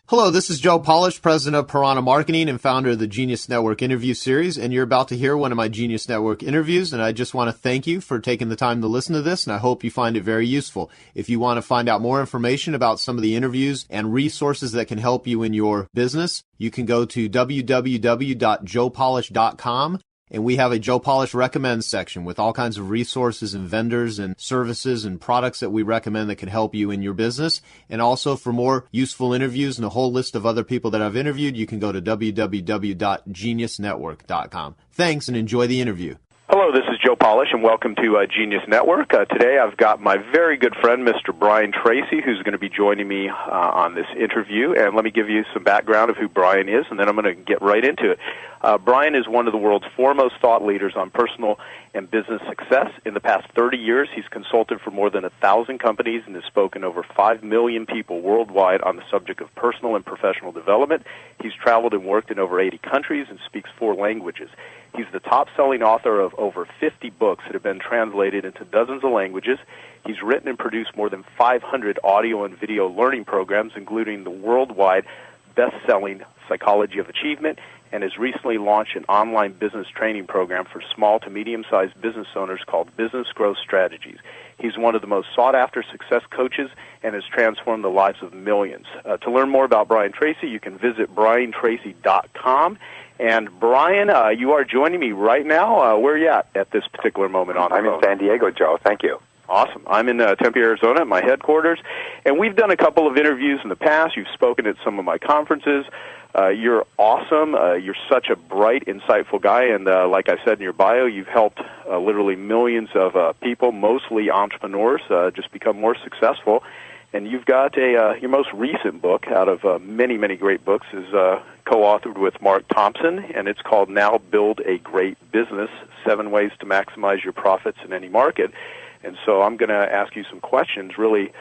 Hello, this is Joe Polish, president of Piranha Marketing and founder of the Genius Network interview series, and you're about to hear one of my Genius Network interviews, and I just want to thank you for taking the time to listen to this, and I hope you find it very useful. If you want to find out more information about some of the interviews and resources that can help you in your business, you can go to www.joepolish.com. And we have a Joe Polish Recommends section with all kinds of resources and vendors and services and products that we recommend that can help you in your business. And also for more useful interviews and a whole list of other people that I've interviewed, you can go to www.geniusnetwork.com. Thanks and enjoy the interview. Hello, this is Joe Polish, and welcome to Genius Network. Today I've got my very good friend, Mr. Brian Tracy, who's going to be joining me on this interview. And let me give you some background of who Brian is, and then I'm going to get right into it. Brian is one of the world's foremost thought leaders on personal and business success. In the past 30 years, he's consulted for more than 1,000 companies and has spoken to over 5 million people worldwide on the subject of personal and professional development. He's traveled and worked in over 80 countries and speaks 4 languages. He's the top-selling author of over 50 books that have been translated into dozens of languages. He's written and produced more than 500 audio and video learning programs, including the worldwide best-selling Psychology of Achievement, and has recently launched an online business training program for small to medium-sized business owners called Business Growth Strategies. He's one of the most sought-after success coaches and has transformed the lives of millions. To learn more about Brian Tracy, you can visit briantracy.com. And Brian, you are joining me right now. Where are you at this particular moment on the phone? I'm in San Diego, Joe. Thank you. Awesome. I'm in Tempe, Arizona at my headquarters, and we've done a couple of interviews in the past. You've spoken at some of my conferences. You're awesome. You're such a bright, insightful guy, and like I said in your bio, you've helped literally millions of people, mostly entrepreneurs, just become more successful. And you've got your most recent book out of many, many great books is co-authored with Mark Thompson, and it's called Now Build a Great Business, 7 Ways to Maximize Your Profits in Any Market. And so I'm going to ask you some questions really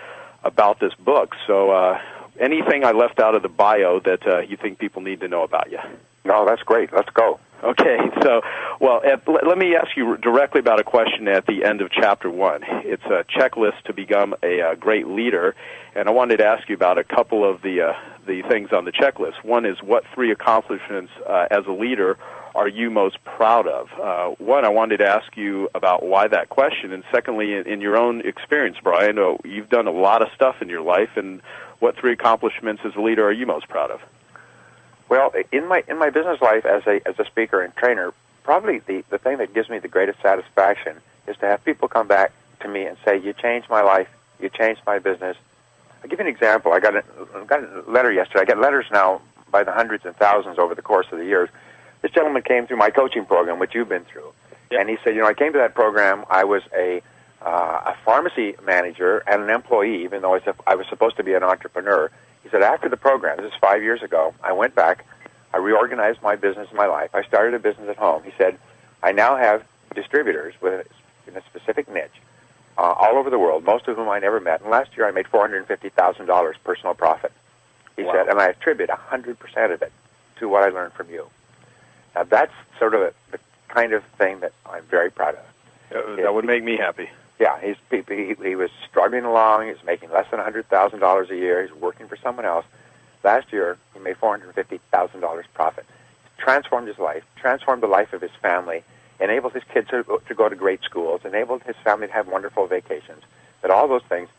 about this book. So anything I left out of the bio that you think people need to know about you? No, that's great. Let's go. Okay, so, well, let me ask you directly about a question at the end of Chapter 1. It's a checklist to become a great leader, and I wanted to ask you about a couple of the things on the checklist. One is, what 3 accomplishments as a leader are you most proud of? One, I wanted to ask you about why that question, and secondly, in your own experience, Brian, you've done a lot of stuff in your life, and what 3 accomplishments as a leader are you most proud of? Well, in my business life as a speaker and trainer, probably the thing that gives me the greatest satisfaction is to have people come back to me and say, "You changed my life. You changed my business." I'll give you an example. I got a letter yesterday. I get letters now by the hundreds and thousands over the course of the years. This gentleman came through my coaching program, which you've been through, and he said, "I came to that program. I was a pharmacy manager and an employee, even though I was supposed to be an entrepreneur." He said, after the program, this is 5 years ago, I went back, I reorganized my business and my life. I started a business at home. He said, I now have distributors in a specific niche all over the world, most of whom I never met. And last year I made $450,000 personal profit. He said, and I attribute 100% of it to what I learned from you. Now that's sort of the kind of thing that I'm very proud of. That would make me happy. Yeah, he was struggling along. He was making less than $100,000 a year. He's working for someone else. Last year, he made $450,000 profit. Transformed his life, transformed the life of his family, enabled his kids to go to great schools, enabled his family to have wonderful vacations, but all those things.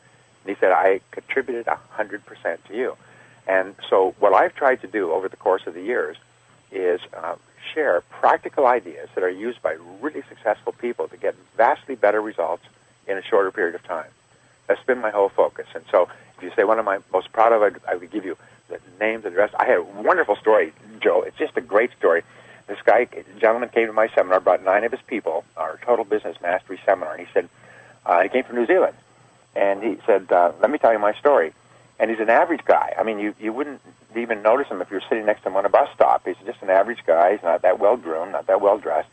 And he said, I contributed 100% to you. And so what I've tried to do over the course of the years is share practical ideas that are used by really successful people to get vastly better results in a shorter period of time. That's been my whole focus. And so if you say one of my most proud of, I would give you the names, address. I had a wonderful story, Joe. It's just a great story. This gentleman came to my seminar, brought 9 of his people, our Total Business Mastery Seminar, and he said, he came from New Zealand. And he said, let me tell you my story. And he's an average guy. I mean, you wouldn't even notice him if you were sitting next to him on a bus stop. He's just an average guy. He's not that well-groomed, not that well-dressed.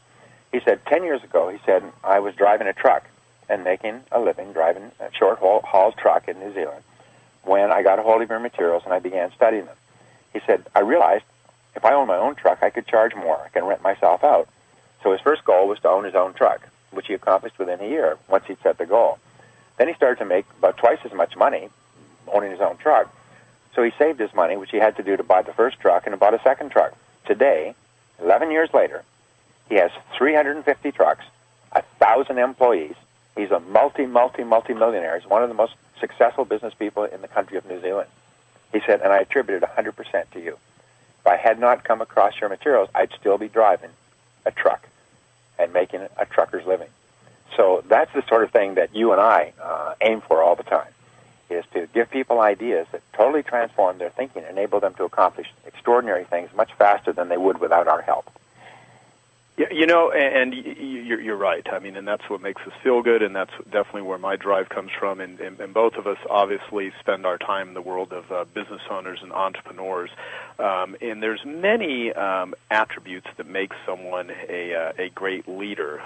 He said, 10 years ago, he said, I was driving a truck and making a living driving a short-haul truck in New Zealand when I got a hold of your materials and I began studying them. He said, I realized if I owned my own truck, I could charge more. I can rent myself out. So his first goal was to own his own truck, which he accomplished within a year once he'd set the goal. Then he started to make about twice as much money owning his own truck. So he saved his money, which he had to do to buy the first truck, and bought a second truck. Today, 11 years later, he has 350 trucks, 1,000 employees. He's a multi-millionaire. He's one of the most successful business people in the country of New Zealand. He said, and I attribute it 100% to you. If I had not come across your materials, I'd still be driving a truck and making a trucker's living. So that's the sort of thing that you and I aim for all the time, is to give people ideas that totally transform their thinking, enable them to accomplish extraordinary things much faster than they would without our help. Yeah, you know, and you're right. I mean, and that's what makes us feel good, and that's definitely where my drive comes from. And both of us obviously spend our time in the world of business owners and entrepreneurs. And there's many attributes that make someone a great leader.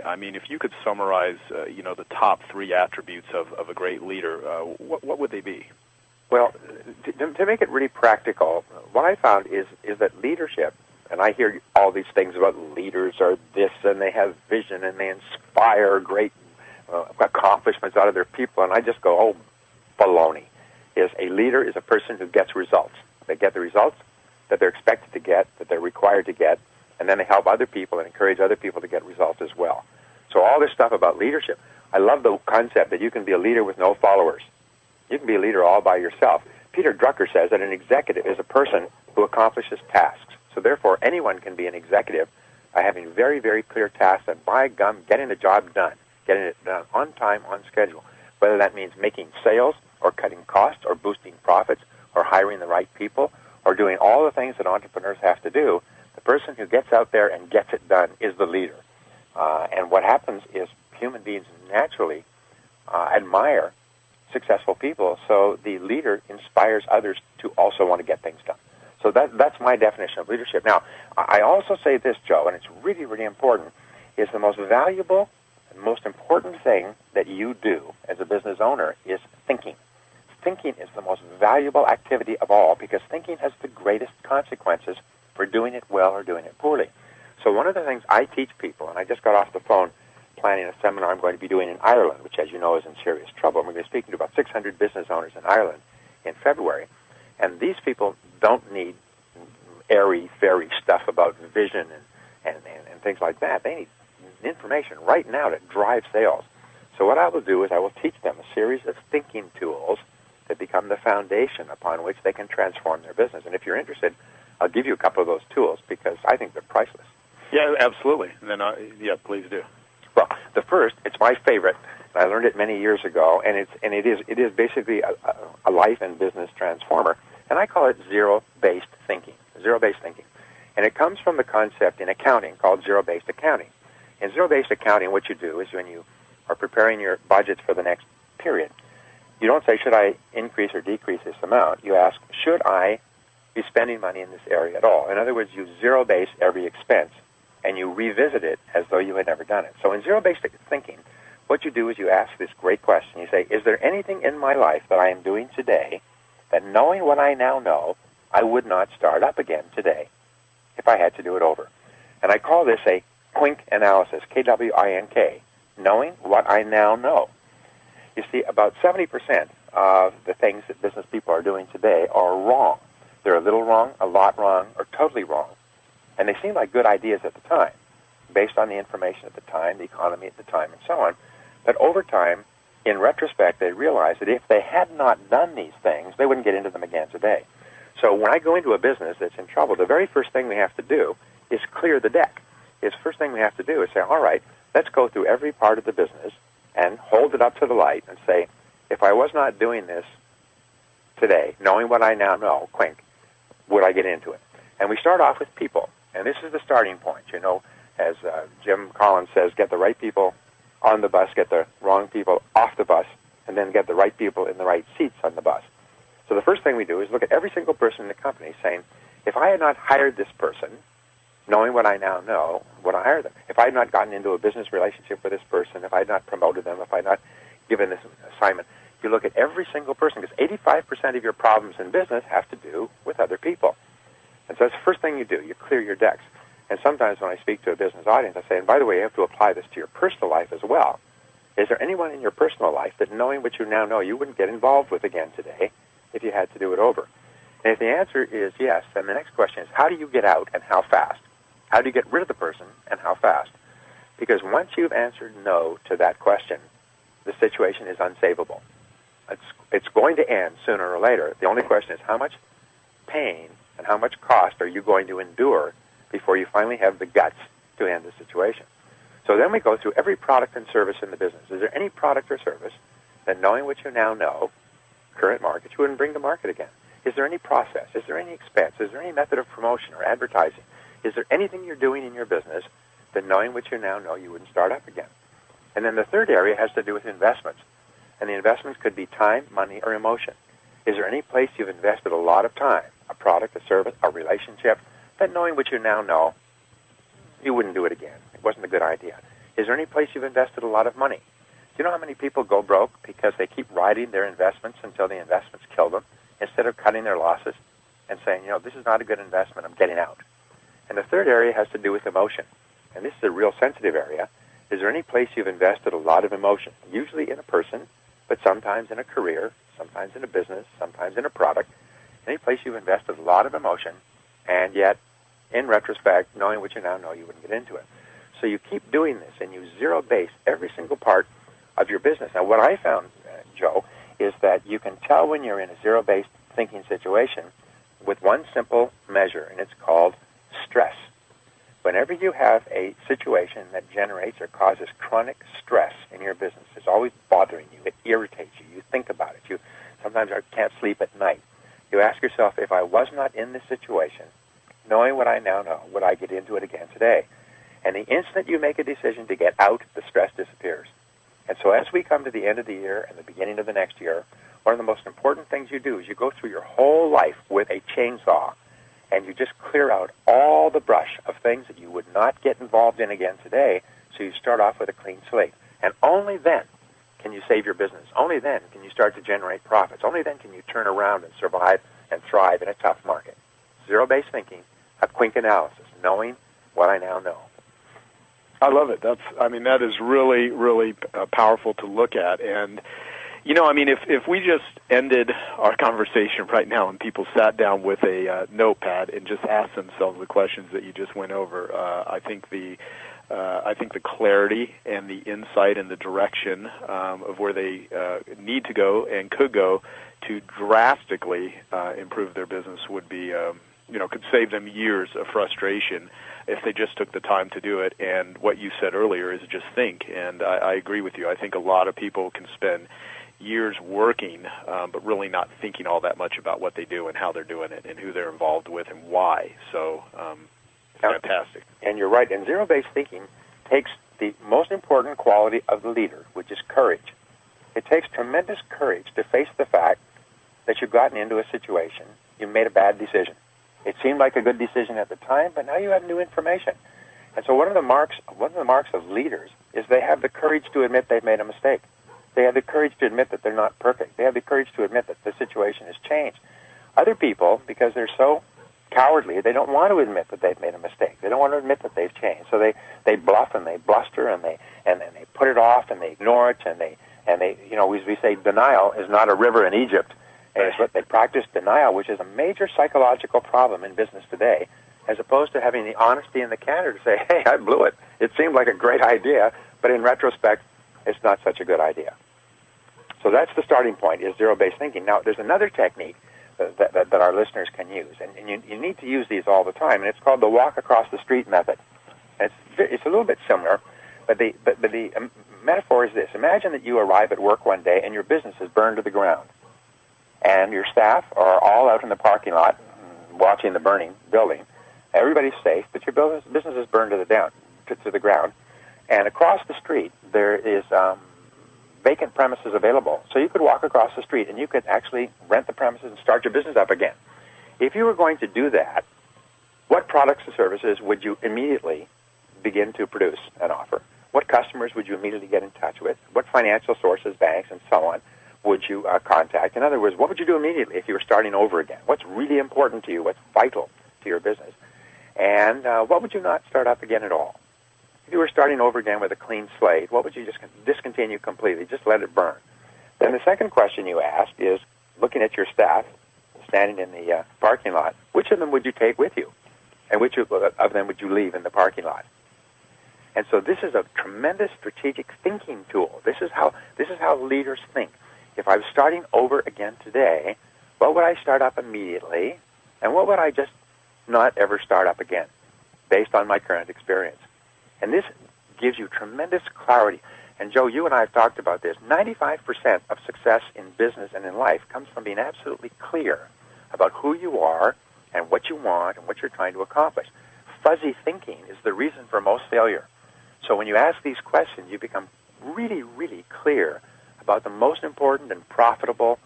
I mean, if you could summarize, the top 3 attributes of a great leader, what would they be? Well, to make it really practical, what I found is that leadership. And I hear all these things about leaders are this, and they have vision, and they inspire great accomplishments out of their people. And I just go, oh, baloney. A leader is a person who gets results. They get the results that they're expected to get, that they're required to get, and then they help other people and encourage other people to get results as well. So all this stuff about leadership, I love the concept that you can be a leader with no followers. You can be a leader all by yourself. Peter Drucker says that an executive is a person who accomplishes tasks. So therefore, anyone can be an executive by having very, very clear tasks and, by gum, getting the job done, getting it done on time, on schedule, whether that means making sales or cutting costs or boosting profits or hiring the right people or doing all the things that entrepreneurs have to do. The person who gets out there and gets it done is the leader. And what happens is human beings naturally admire successful people, so the leader inspires others to also want to get things done. So that's my definition of leadership. Now, I also say this, Joe, and it's really, really important, is the most valuable and most important thing that you do as a business owner is thinking. Thinking is the most valuable activity of all because thinking has the greatest consequences for doing it well or doing it poorly. So one of the things I teach people, and I just got off the phone planning a seminar I'm going to be doing in Ireland, which, as you know, is in serious trouble. I'm going to be speaking to about 600 business owners in Ireland in February. And these people don't need airy-fairy stuff about vision and things like that. They need information right now to drive sales. So what I will do is I will teach them a series of thinking tools that become the foundation upon which they can transform their business. And if you're interested, I'll give you a couple of those tools because I think they're priceless. Yeah, absolutely. And then, please do. Well, the first, it's my favorite. I learned it many years ago, and it is basically a life and business transformer. And I call it zero-based thinking, zero-based thinking. And it comes from the concept in accounting called zero-based accounting. In zero-based accounting, what you do is when you are preparing your budgets for the next period, you don't say, should I increase or decrease this amount? You ask, should I be spending money in this area at all? In other words, you zero-base every expense, and you revisit it as though you had never done it. So in zero-based thinking, what you do is you ask this great question. You say, is there anything in my life that I am doing today that knowing what I now know, I would not start up again today if I had to do it over? And I call this a Quink analysis, Kwink, knowing what I now know. You see, about 70% of the things that business people are doing today are wrong. They're a little wrong, a lot wrong, or totally wrong. And they seem like good ideas at the time, based on the information at the time, the economy at the time, and so on. But over time, in retrospect, they realize that if they had not done these things, they wouldn't get into them again today. So when I go into a business that's in trouble, the very first thing we have to do is clear the deck. The first thing we have to do is say, all right, let's go through every part of the business and hold it up to the light and say, if I was not doing this today, knowing what I now know, Quink, would I get into it? And we start off with people. And this is the starting point. You know, as Jim Collins says, get the right people on the bus, get the wrong people off the bus, and then get the right people in the right seats on the bus. So the first thing we do is look at every single person in the company saying, if I had not hired this person, knowing what I now know, would I hire them? If I had not gotten into a business relationship with this person, if I had not promoted them, if I had not given this assignment, you look at every single person, because 85% of your problems in business have to do with other people. And so that's the first thing you do. You clear your decks. And sometimes when I speak to a business audience, I say, and by the way, you have to apply this to your personal life as well. Is there anyone in your personal life that knowing what you now know you wouldn't get involved with again today if you had to do it over? And if the answer is yes, then the next question is, how do you get out and how fast? How do you get rid of the person and how fast? Because once you've answered no to that question, the situation is unsavable. It's going to end sooner or later. The only question is how much pain and how much cost are you going to endure before you finally have the guts to end the situation? So then we go through every product and service in the business. Is there any product or service that, knowing what you now know, current market, you wouldn't bring to market again? Is there any process? Is there any expense? Is there any method of promotion or advertising? Is there anything you're doing in your business that, knowing what you now know, you wouldn't start up again? And then the third area has to do with investments. And the investments could be time, money, or emotion. Is there any place you've invested a lot of time, a product, a service, a relationship, that, knowing what you now know, you wouldn't do it again? It wasn't a good idea. Is there any place you've invested a lot of money? Do you know how many people go broke because they keep riding their investments until the investments kill them, instead of cutting their losses and saying, this is not a good investment, I'm getting out? And the third area has to do with emotion. And this is a real sensitive area. Is there any place you've invested a lot of emotion? Usually in a person, but sometimes in a career, sometimes in a business, sometimes in a product. Any place you've invested a lot of emotion, and yet, in retrospect, knowing what you now know, you wouldn't get into it. So you keep doing this, and you zero-base every single part of your business. Now, what I found, Joe, is that you can tell when you're in a zero-based thinking situation with one simple measure, and it's called stress. Whenever you have a situation that generates or causes chronic stress in your business, it's always bothering you, it irritates you, you think about it, you sometimes can't sleep at night. You ask yourself, if I was not in this situation, knowing what I now know, would I get into it again today? And the instant you make a decision to get out, the stress disappears. And so as we come to the end of the year and the beginning of the next year, one of the most important things you do is you go through your whole life with a chainsaw, and you just clear out all the brush of things that you would not get involved in again today, so you start off with a clean slate. And only then can you save your business. Only then can you start to generate profits. Only then can you turn around and survive and thrive in a tough market. Zero-based thinking, a quick analysis, knowing what I now know. I love it. That is really, really powerful to look at. And, if we just ended our conversation right now and people sat down with a notepad and just asked themselves the questions that you just went over, I think the clarity and the insight and the direction of where they need to go and could go to drastically improve their business would be, could save them years of frustration if they just took the time to do it. And what you said earlier is just think. And I agree with you. I think a lot of people can spend years working, but really not thinking all that much about what they do and how they're doing it and who they're involved with and why. So, fantastic. And you're right. And zero-based thinking takes the most important quality of the leader, which is courage. It takes tremendous courage to face the fact that you've gotten into a situation, you made a bad decision. It seemed like a good decision at the time, but now you have new information. And so one of the marks of leaders is they have the courage to admit they've made a mistake. They have the courage to admit that they're not perfect. They have the courage to admit that the situation has changed. Other people, because they're so cowardly, they don't want to admit that they've made a mistake. They don't want to admit that they've changed. So they bluff and they bluster and they put it off and they ignore it and they we say denial is not a river in Egypt. And it's what they practice denial, which is a major psychological problem in business today, as opposed to having the honesty and the candor to say, hey, I blew it. It seemed like a great idea, but in retrospect, it's not such a good idea. So that's the starting point, is zero-based thinking. Now, there's another technique that our listeners can use, and you need to use these all the time, and it's called the walk across the street method. And it's a little bit similar, but the metaphor is this. Imagine that you arrive at work one day and your business is burned to the ground, and your staff are all out in the parking lot watching the burning building. Everybody's safe, but your business is burned to the ground, and across the street there is vacant premises available. So you could walk across the street and you could actually rent the premises and start your business up again. If you were going to do that, what products and services would you immediately begin to produce and offer? What customers would you immediately get in touch with? What financial sources, banks, and so on would you contact? In other words, what would you do immediately if you were starting over again? What's really important to you? What's vital to your business? And what would you not start up again at all? If you were starting over again with a clean slate, what would you just discontinue completely? Just let it burn. Then the second question you ask is, looking at your staff standing in the parking lot, which of them would you take with you? And which of them would you leave in the parking lot? And so this is a tremendous strategic thinking tool. This is how leaders think. If I was starting over again today, what would I start up immediately? And what would I just not ever start up again based on my current experience? And this gives you tremendous clarity. And Joe, you and I have talked about this. 95% of success in business and in life comes from being absolutely clear about who you are and what you want and what you're trying to accomplish. Fuzzy thinking is the reason for most failure. So when you ask these questions, you become really, really clear about the most important and profitable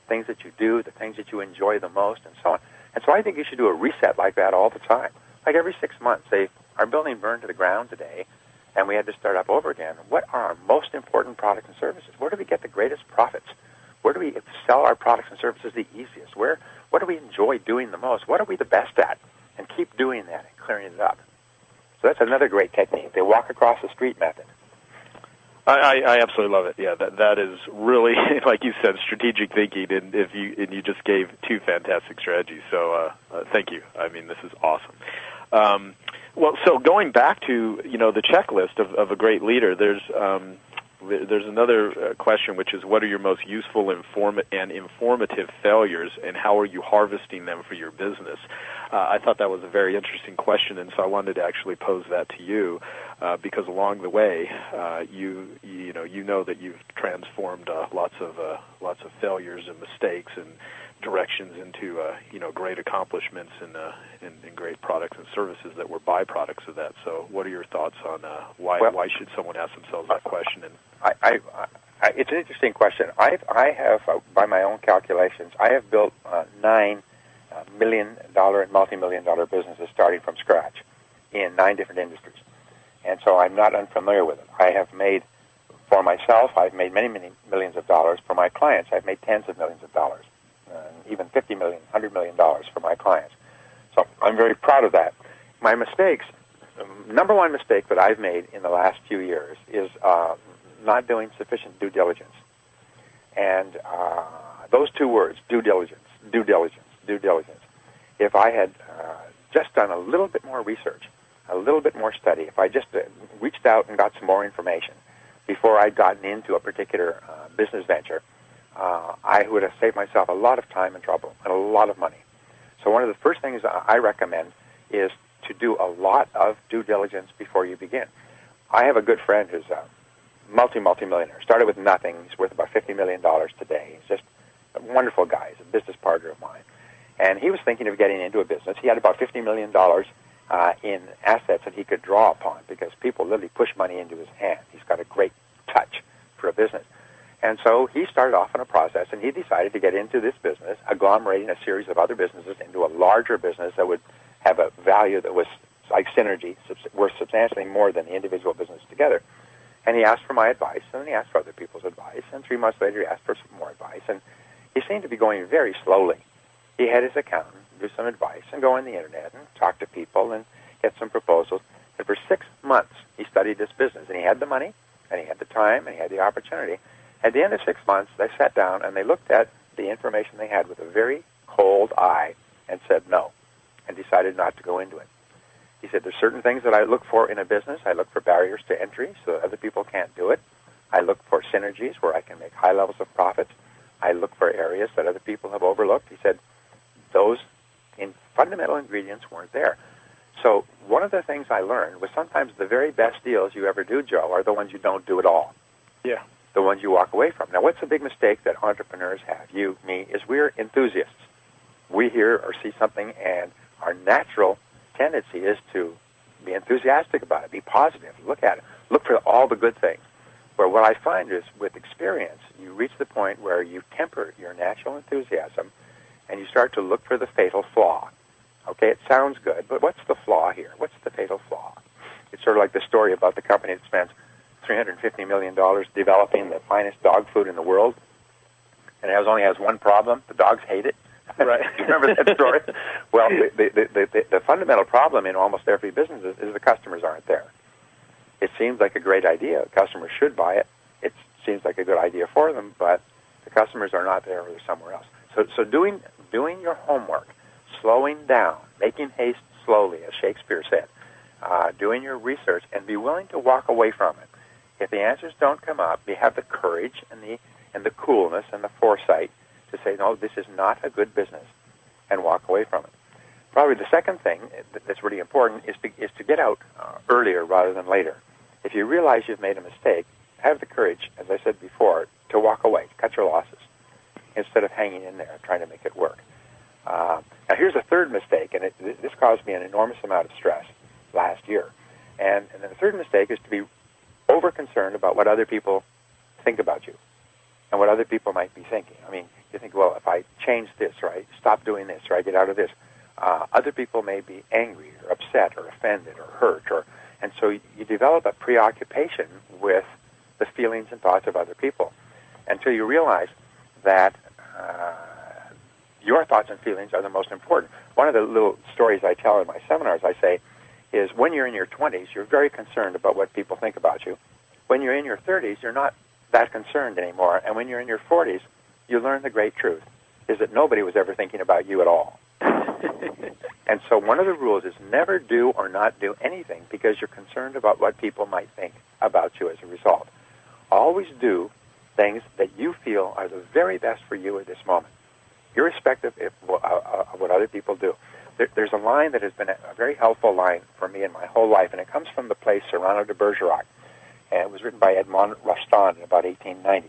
things that you do, the things that you enjoy the most, and so on. And so I think you should do a reset like that all the time. Like every 6 months, say, our building burned to the ground today, and we had to start up over again. What are our most important products and services? Where do we get the greatest profits? Where do we sell our products and services the easiest? What do we enjoy doing the most? What are we the best at? And keep doing that and clearing it up. So that's another great technique, the walk across the street method. I absolutely love it. Yeah, that is really, like you said, strategic thinking, and you just gave two fantastic strategies. So thank you. I mean, this is awesome. Well, so going back to the checklist of a great leader, there's another question, which is, what are your most useful and informative failures, and how are you harvesting them for your business? I thought that was a very interesting question, and so I wanted to actually pose that to you, because along the way, you know that you've transformed lots of failures and mistakes and directions into great accomplishments and great products and services that were byproducts of that. So, what are your thoughts on why should someone ask themselves that question? And it's an interesting question. I have, by my own calculations, I have built 9 million-dollar and multi-million-dollar businesses starting from scratch in 9 different industries, and so I'm not unfamiliar with it. I have made, for myself, I've made many, many millions of dollars. For my clients, I've made tens of millions of dollars, even $50 million, $100 million for my clients. So I'm very proud of that. My mistakes, number one mistake that I've made in the last few years is not doing sufficient due diligence. And those 2 words, due diligence, due diligence, due diligence. If I had just done a little bit more research, a little bit more study, if I just reached out and got some more information before I'd gotten into a particular business venture, I would have saved myself a lot of time and trouble and a lot of money. So one of the first things I recommend is to do a lot of due diligence before you begin. I have a good friend who's a multi-millionaire. Started with nothing. He's worth about $50 million today. He's just a wonderful guy. He's a business partner of mine. And he was thinking of getting into a business. He had about $50 million in assets that he could draw upon because people literally push money into his hand. He's got a great touch for a business. And so he started off on a process, and he decided to get into this business, agglomerating a series of other businesses into a larger business that would have a value that was like synergy, worth substantially more than the individual business together. And he asked for my advice, and then he asked for other people's advice, and 3 months later he asked for some more advice, and he seemed to be going very slowly. He had his accountant do some advice and go on the internet and talk to people and get some proposals. And for 6 months he studied this business, and he had the money, and he had the time, and he had the opportunity. At the end of 6 months, they sat down and they looked at the information they had with a very cold eye and said no, and decided not to go into it. He said, there's certain things that I look for in a business. I look for barriers to entry so that other people can't do it. I look for synergies where I can make high levels of profits. I look for areas that other people have overlooked. He said, those fundamental ingredients weren't there. So one of the things I learned was sometimes the very best deals you ever do, Joe, are the ones you don't do at all. Yeah. The ones you walk away from. Now, what's the big mistake that entrepreneurs have, you, me, is we're enthusiasts. We hear or see something, and our natural tendency is to be enthusiastic about it, be positive, look at it, look for all the good things. Where what I find is, with experience, you reach the point where you temper your natural enthusiasm, and you start to look for the fatal flaw. Okay, it sounds good, but what's the flaw here? What's the fatal flaw? It's sort of like the story about the company that spends $350 million developing the finest dog food in the world, and it only has one problem: the dogs hate it. Right. You remember that story? Well, the fundamental problem in almost every business is the customers aren't there. It seems like a great idea. Customers should buy it. It seems like a good idea for them, but the customers are not there, or they're somewhere else. So doing your homework, slowing down, making haste slowly, as Shakespeare said, doing your research, and be willing to walk away from it. If the answers don't come up, you have the courage and the coolness and the foresight to say, no, this is not a good business, and walk away from it. Probably the second thing that's really important is to get out earlier rather than later. If you realize you've made a mistake, have the courage, as I said before, to walk away, cut your losses, instead of hanging in there trying to make it work. Now, here's a third mistake, and this caused me an enormous amount of stress last year. And then the third mistake is to be over-concerned about what other people think about you and what other people might be thinking. I mean, you think, well, if I change this, or I stop doing this, or I get out of this, other people may be angry or upset or offended or hurt, and so you develop a preoccupation with the feelings and thoughts of other people until you realize that your thoughts and feelings are the most important. One of the little stories I tell in my seminars, I say, is when you're in your 20s, you're very concerned about what people think about you. When you're in your 30s, you're not that concerned anymore. And when you're in your 40s, you learn the great truth, is that nobody was ever thinking about you at all. And so one of the rules is never do or not do anything because you're concerned about what people might think about you as a result. Always do things that you feel are the very best for you at this moment, irrespective of what other people do. There's a line that has been a very helpful line for me in my whole life, and it comes from the play Cyrano de Bergerac. And it was written by Edmond Rostand in about 1890.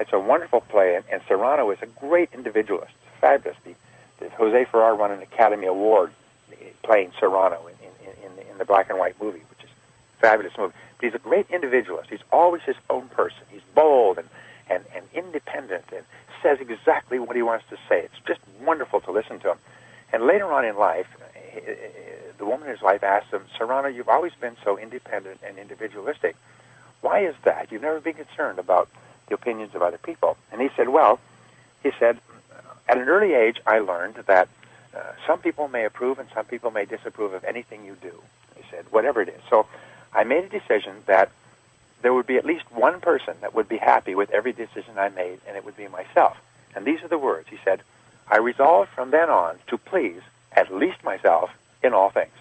It's a wonderful play, and Cyrano is a great individualist, fabulous. Jose Ferrer won an Academy Award playing Cyrano in the black and white movie, which is a fabulous movie. But he's a great individualist. He's always his own person. He's bold and independent and says exactly what he wants to say. It's just wonderful to listen to him. And later on in life, the woman in his life asked him, Cyrano, you've always been so independent and individualistic. Why is that? You've never been concerned about the opinions of other people. And he said, at an early age, I learned that some people may approve and some people may disapprove of anything you do. He said, whatever it is. So I made a decision that there would be at least one person that would be happy with every decision I made, and it would be myself. And these are the words. He said, I resolved from then on to please at least myself in all things.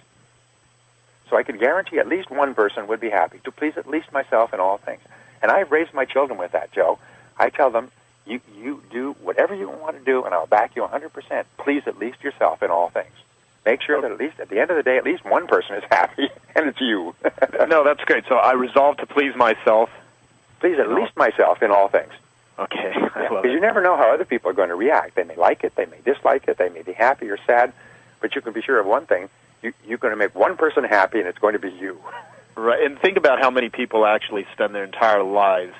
So I could guarantee at least one person would be happy, to please at least myself in all things. And I've raised my children with that, Joe. I tell them, you do whatever you want to do, and I'll back you 100%. Please at least yourself in all things. Make sure that at least at the end of the day, at least one person is happy, and it's you. No, that's great. So I resolve to please myself. Please at least myself in all things. Okay. Because you never know how other people are going to react. They may like it, they may dislike it, they may be happy or sad, but you can be sure of one thing, you're going to make one person happy, and it's going to be you. Right, and think about how many people actually spend their entire lives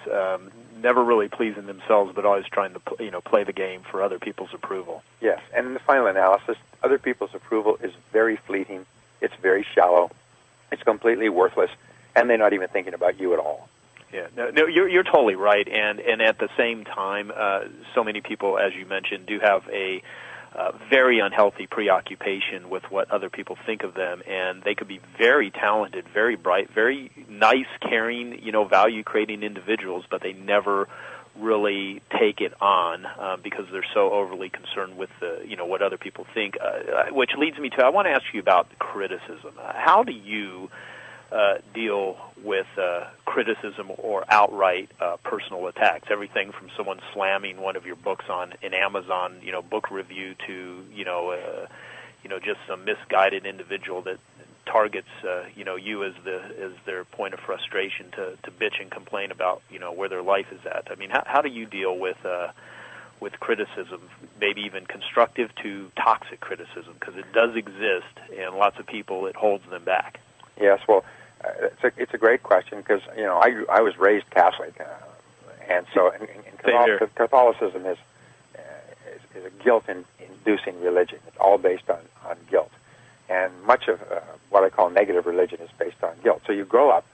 never really pleasing themselves, but always trying to play the game for other people's approval. Yes, and in the final analysis, other people's approval is very fleeting, it's very shallow, it's completely worthless, and they're not even thinking about you at all. Yeah, no, you're totally right, and at the same time, so many people, as you mentioned, do have a very unhealthy preoccupation with what other people think of them, and they could be very talented, very bright, very nice, caring, value-creating individuals, but they never really take it on because they're so overly concerned with what other people think. Which leads me to, I want to ask you about criticism. How do you deal with criticism or outright personal attacks? Everything from someone slamming one of your books on an Amazon, book review to, just some misguided individual that targets, you as their point of frustration to bitch and complain about, where their life is at. I mean, how do you deal with criticism, maybe even constructive to toxic criticism? Because it does exist, and lots of people, it holds them back. Yes, well, it's a great question because I was raised Catholic, and so Catholicism is a guilt-inducing religion. It's all based on guilt, and much of what I call negative religion is based on guilt. So you grow up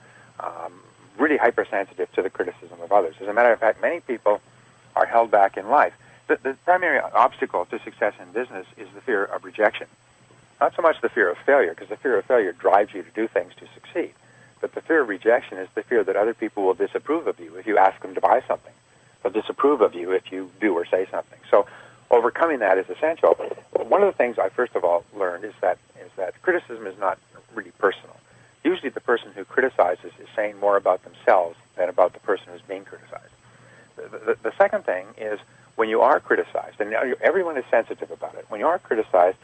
really hypersensitive to the criticism of others. As a matter of fact, many people are held back in life. The primary obstacle to success in business is the fear of rejection. Not so much the fear of failure, because the fear of failure drives you to do things to succeed. But the fear of rejection is the fear that other people will disapprove of you if you ask them to buy something. They'll disapprove of you if you do or say something. So overcoming that is essential. One of the things I first of all learned is that criticism is not really personal. Usually the person who criticizes is saying more about themselves than about the person who's being criticized. The second thing is when you are criticized, and everyone is sensitive about it, when you are criticized,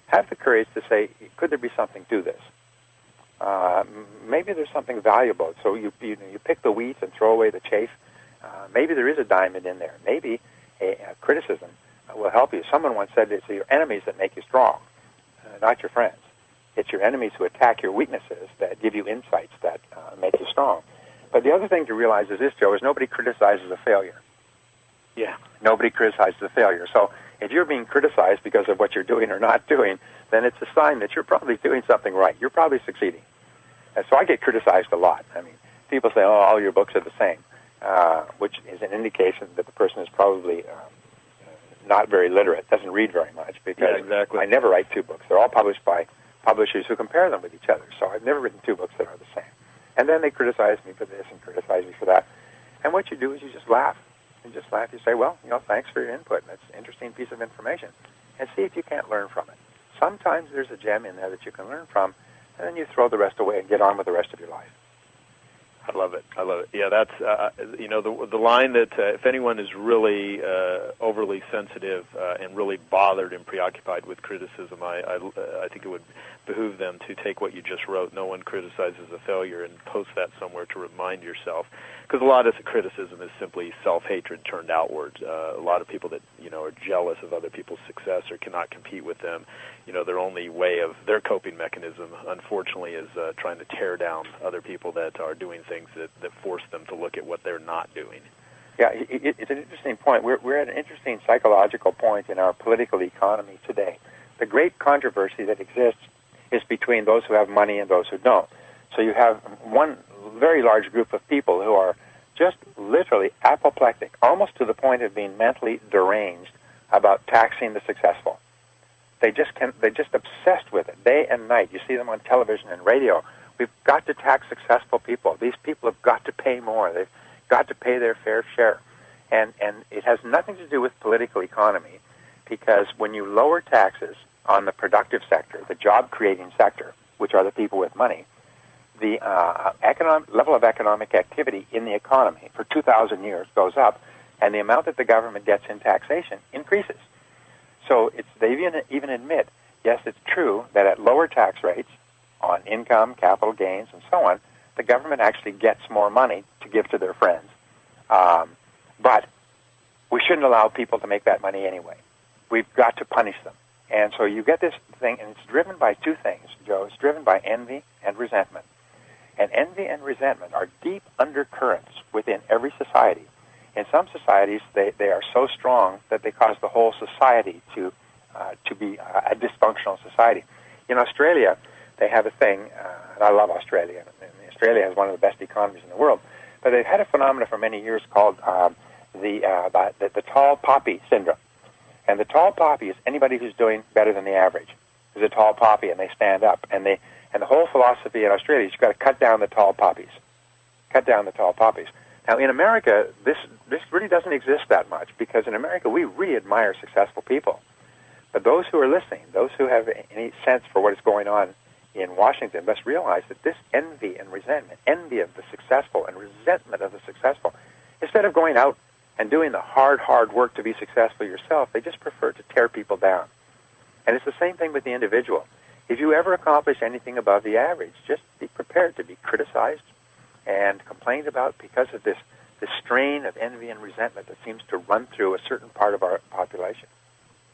have the courage to say, could there be something to this? Maybe there's something valuable. So you pick the wheat and throw away the chaff. Maybe there is a diamond in there. Maybe a criticism will help you. Someone once said it's your enemies that make you strong, not your friends. It's your enemies who attack your weaknesses that give you insights that make you strong. But the other thing to realize is this, Joe, is nobody criticizes a failure. Yeah. Nobody criticizes a failure. So if you're being criticized because of what you're doing or not doing, then it's a sign that you're probably doing something right. You're probably succeeding. And so I get criticized a lot. I mean, people say, oh, all your books are the same, which is an indication that the person is probably not very literate, doesn't read very much, because I never write two books. They're all published by publishers who compare them with each other. So I've never written two books that are the same. And then they criticize me for this and criticize me for that. And what you do is you just laugh. You just laugh. You say, well, thanks for your input. That's an interesting piece of information. And see if you can't learn from it. Sometimes there's a gem in there that you can learn from, and then you throw the rest away and get on with the rest of your life. I love it. Yeah, that's the line that if anyone is really overly sensitive and really bothered and preoccupied with criticism, I think it would behoove them to take what you just wrote, "No one criticizes a failure," and post that somewhere to remind yourself. Because a lot of criticism is simply self-hatred turned outward. A lot of people that are jealous of other people's success or cannot compete with them, their only way of their coping mechanism, unfortunately, is trying to tear down other people that are doing things that force them to look at what they're not doing. Yeah, it's an interesting point. We're at an interesting psychological point in our political economy today. The great controversy that exists is between those who have money and those who don't. So you have one very large group of people who are just literally apoplectic, almost to the point of being mentally deranged about taxing the successful. They're just obsessed with it day and night. You see them on television and radio. We've got to tax successful people. These people have got to pay more. They've got to pay their fair share. And it has nothing to do with political economy, because when you lower taxes on the productive sector, the job-creating sector, which are the people with money, the level of economic activity in the economy for 2,000 years goes up, and the amount that the government gets in taxation increases. So they even admit, yes, it's true that at lower tax rates on income, capital gains, and so on, the government actually gets more money to give to their friends. But we shouldn't allow people to make that money anyway. We've got to punish them. And so you get this thing, and it's driven by two things, Joe. It's driven by envy and resentment. And envy and resentment are deep undercurrents within every society. In some societies, they are so strong that they cause the whole society to be a dysfunctional society. In Australia, they have a thing, and I love Australia. And Australia has one of the best economies in the world. But they've had a phenomenon for many years called the tall poppy syndrome. And the tall poppy is anybody who's doing better than the average. Is a tall poppy, and they stand up. And the whole philosophy in Australia is you've got to cut down the tall poppies. Cut down the tall poppies. Now, in America, this really doesn't exist that much, because in America, we really admire successful people. But those who are listening, those who have any sense for what is going on in Washington, must realize that this envy and resentment, envy of the successful and resentment of the successful, instead of going out and doing the hard work to be successful yourself, they just prefer to tear people down. And it's the same thing with the individual. If you ever accomplish anything above the average, just be prepared to be criticized and complained about because of this strain of envy and resentment that seems to run through a certain part of our population.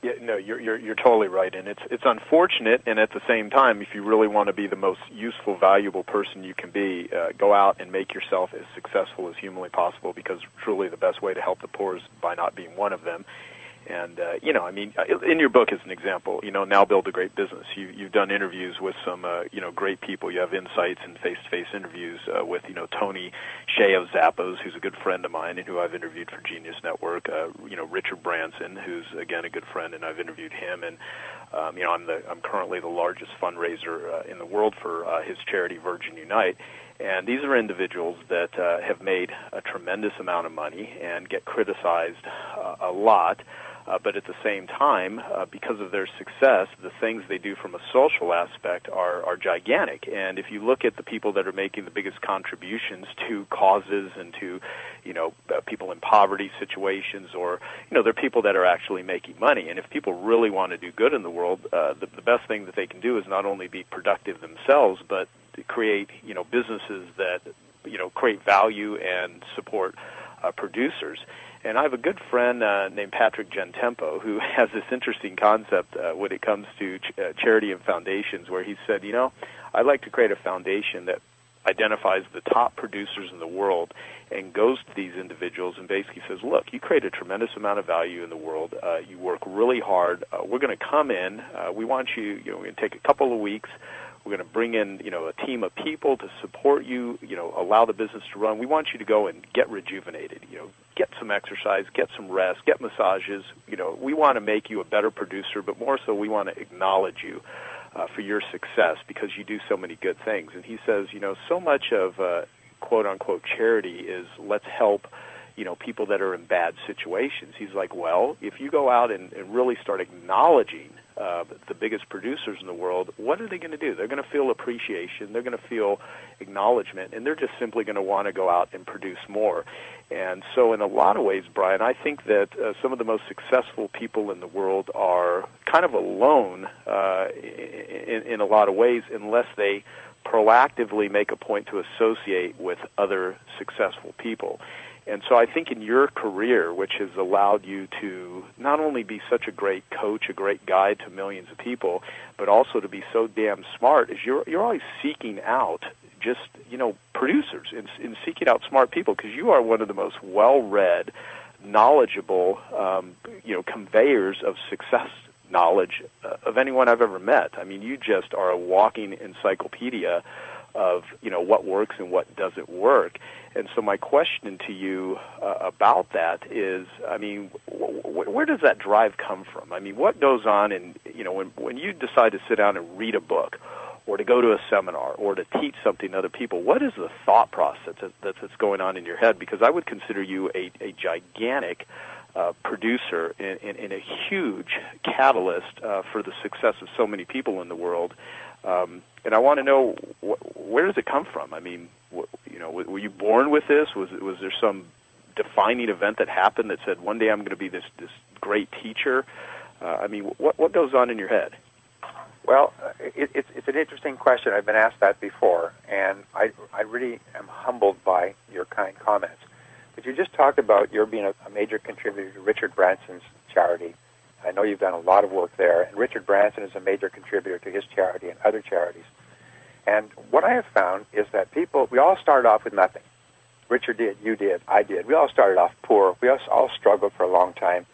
Yeah, no, you're totally right, and it's unfortunate. And at the same time, if you really want to be the most useful, valuable person you can be, go out and make yourself as successful as humanly possible. Because truly, the best way to help the poor is by not being one of them. And in your book, as an example, Now Build a Great Business. You've done interviews with some great people. You have insights and face-to-face interviews with Tony Shea of Zappos, who's a good friend of mine and who I've interviewed for Genius Network. Richard Branson, who's again a good friend, and I've interviewed him. And I'm currently the largest fundraiser in the world for his charity, Virgin Unite. And these are individuals that have made a tremendous amount of money and get criticized a lot. But at the same time, because of their success, the things they do from a social aspect are gigantic. And if you look at the people that are making the biggest contributions to causes and to, people in poverty situations, or, they're people that are actually making money. And if people really want to do good in the world, the best thing that they can do is not only be productive themselves, but to create, businesses that, create value and support producers. And I have a good friend named Patrick Gentempo who has this interesting concept when it comes to charity and foundations, where he said, I'd like to create a foundation that identifies the top producers in the world and goes to these individuals and basically says, look, you create a tremendous amount of value in the world. You work really hard. We're going to come in. We want you, we're going to take a couple of weeks. We're going to bring in, a team of people to support you, allow the business to run. We want you to go and get rejuvenated, get some exercise, get some rest, get massages. We want to make you a better producer, but more so we want to acknowledge you for your success because you do so many good things. And he says, so much of quote-unquote charity is let's help, people that are in bad situations. He's like, well, if you go out and really start acknowledging the biggest producers in the world, what are they going to do? They're going to feel appreciation. They're going to feel acknowledgement, and they're just simply going to want to go out and produce more. And so in a lot of ways, Brian, I think that some of the most successful people in the world are kind of alone in a lot of ways unless they proactively make a point to associate with other successful people. And so I think in your career, which has allowed you to not only be such a great coach, a great guide to millions of people, but also to be so damn smart, is you're always seeking out just, producers and seeking out smart people, because you are one of the most well-read, knowledgeable, conveyors of success knowledge of anyone I've ever met. I mean, you just are a walking encyclopedia of, what works and what doesn't work. And so my question to you about that is, I mean, where does that drive come from? I mean, what goes on in, when you decide to sit down and read a book or to go to a seminar or to teach something to other people, what is the thought process that's going on in your head? Because I would consider you a gigantic producer and a huge catalyst for the success of so many people in the world. And I want to know, where does it come from? I mean, were you born with this? Was there some defining event that happened that said, one day I'm going to be this great teacher? I mean, what goes on in your head? Well, it's an interesting question. I've been asked that before, and I really am humbled by your kind comments. But you just talked about your being a major contributor to Richard Branson's charity. I know you've done a lot of work there, and Richard Branson is a major contributor to his charity and other charities. And what I have found is that we all started off with nothing. Richard did, you did, I did. We all started off poor. We all struggled for a long time.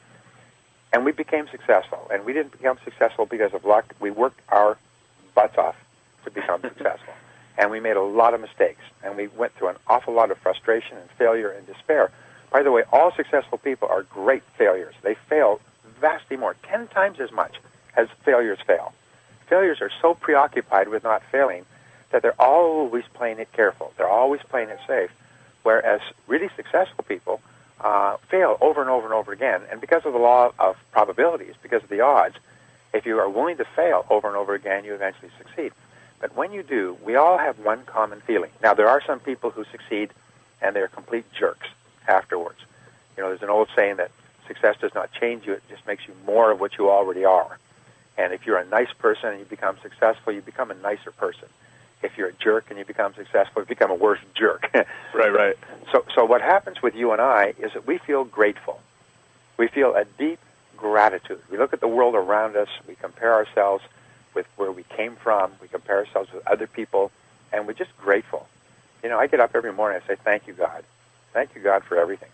And we became successful. And we didn't become successful because of luck. We worked our butts off to become successful. And we made a lot of mistakes. And we went through an awful lot of frustration and failure and despair. By the way, all successful people are great failures. They fail vastly more, 10 times as much as failures fail. Failures are so preoccupied with not failing that they're always playing it careful. They're always playing it safe. Whereas really successful people fail over and over and over again. And because of the law of probabilities, because of the odds, if you are willing to fail over and over again, you eventually succeed. But when you do, we all have one common feeling. Now, there are some people who succeed, and they're complete jerks afterwards. There's an old saying that success does not change you, it just makes you more of what you already are. And if you're a nice person and you become successful, you become a nicer person. If you're a jerk and you become successful, you become a worse jerk. Right. So what happens with you and I is that we feel grateful. We feel a deep gratitude. We look at the world around us, we compare ourselves with where we came from, we compare ourselves with other people, and we're just grateful. I get up every morning and say, thank you, God. Thank you, God, for everything.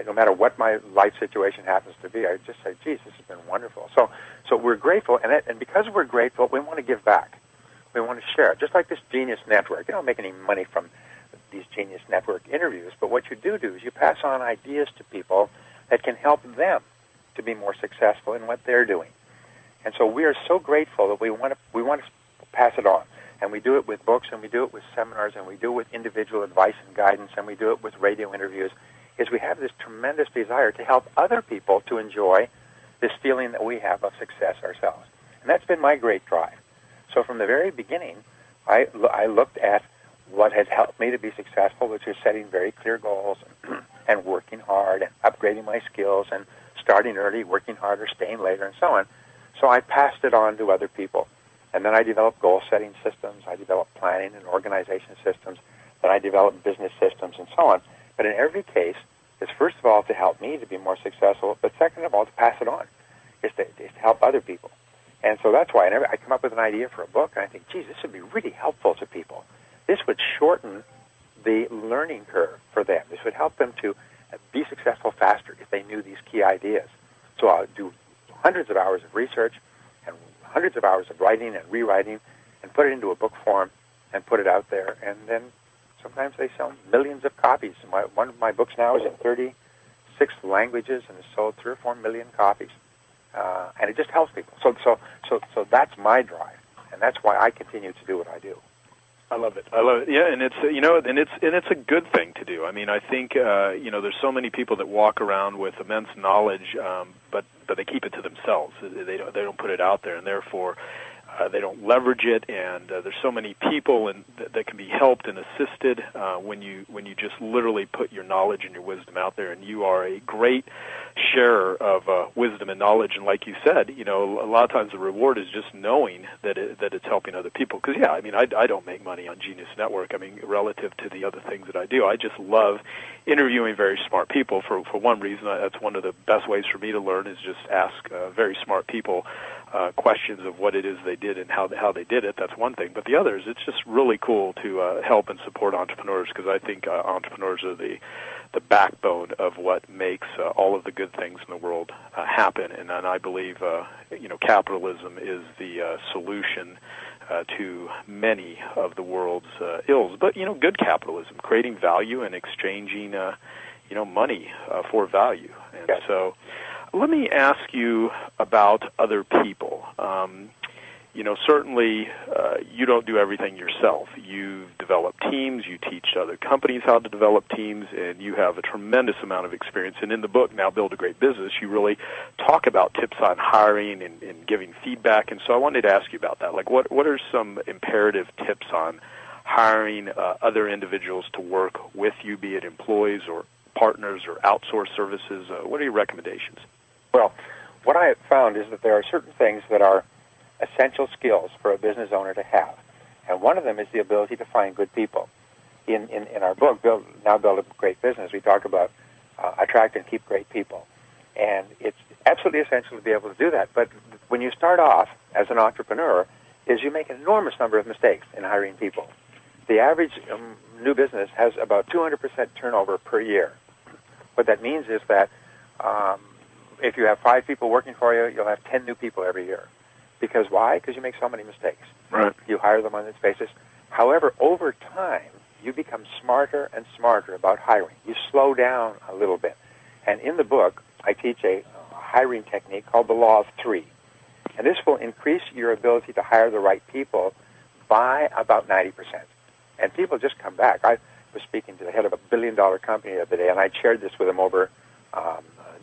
No matter what my life situation happens to be, I just say, geez, this has been wonderful. So we're grateful, and because we're grateful, we want to give back. We want to share it. Just like this Genius Network. You don't make any money from these Genius Network interviews, but what you do is you pass on ideas to people that can help them to be more successful in what they're doing. And so we are so grateful that we want to pass it on. And we do it with books, and we do it with seminars, and we do it with individual advice and guidance, and we do it with radio interviews. is we have this tremendous desire to help other people to enjoy this feeling that we have of success ourselves. And that's been my great drive. So from the very beginning, I looked at what has helped me to be successful, which is setting very clear goals and working hard and upgrading my skills and starting early, working harder, staying later, and so on. So I passed it on to other people. And then I developed goal-setting systems. I developed planning and organization systems. Then I developed business systems and so on. But in every case, it's first of all to help me to be more successful, but second of all to pass it on. It's to help other people. And so that's why I come up with an idea for a book, and I think, geez, this would be really helpful to people. This would shorten the learning curve for them. This would help them to be successful faster if they knew these key ideas. So I'll do hundreds of hours of research and hundreds of hours of writing and rewriting and put it into a book form and put it out there. And then sometimes they sell millions of copies. One of my books now is in 36 languages and has sold 3 or 4 million copies. And it just helps people. So that's my drive, and that's why I continue to do what I do. I love it. Yeah, and it's it's a good thing to do. I mean, I think there's so many people that walk around with immense knowledge, but they keep it to themselves. They don't put it out there, and therefore they don't leverage it. And there's so many people that can be helped and assisted when you just literally put your knowledge and your wisdom out there. And you are a great sharer of wisdom and knowledge. And like you said, a lot of times the reward is just knowing that it's helping other people. Because I mean, I don't make money on Genius Network. I mean, relative to the other things that I do, I just love interviewing very smart people. For one reason, that's one of the best ways for me to learn is just ask very smart people questions of what it is they did and how they did it. That's one thing. But the other is it's just really cool to help and support entrepreneurs, because I think entrepreneurs are the backbone of what makes all of the good things in the world happen. And I believe capitalism is the solution to many of the world's ills. But good capitalism, creating value and exchanging money for value. And yes. So let me ask you about other people. Certainly you don't do everything yourself. You develop teams, you teach other companies how to develop teams, and you have a tremendous amount of experience. And in the book, Now Build a Great Business, you really talk about tips on hiring and giving feedback. And so I wanted to ask you about that. Like, what are some imperative tips on hiring other individuals to work with you, be it employees or partners or outsourced services? What are your recommendations? Well, what I have found is that there are certain things that are essential skills for a business owner to have. And one of them is the ability to find good people. In our book, Now Build a Great Business, we talk about attract and keep great people. And it's absolutely essential to be able to do that. But when you start off as an entrepreneur, is you make an enormous number of mistakes in hiring people. The average new business has about 200% turnover per year. What that means is that if you have 5 people working for you, you'll have 10 new people every year. Because why? Because you make so many mistakes. Right. You hire them on this basis. However, over time, you become smarter and smarter about hiring. You slow down a little bit. And in the book, I teach a hiring technique called the Law of 3. And this will increase your ability to hire the right people by about 90%. And people just come back. I was speaking to the head of a billion-dollar company the other day, and I shared this with him over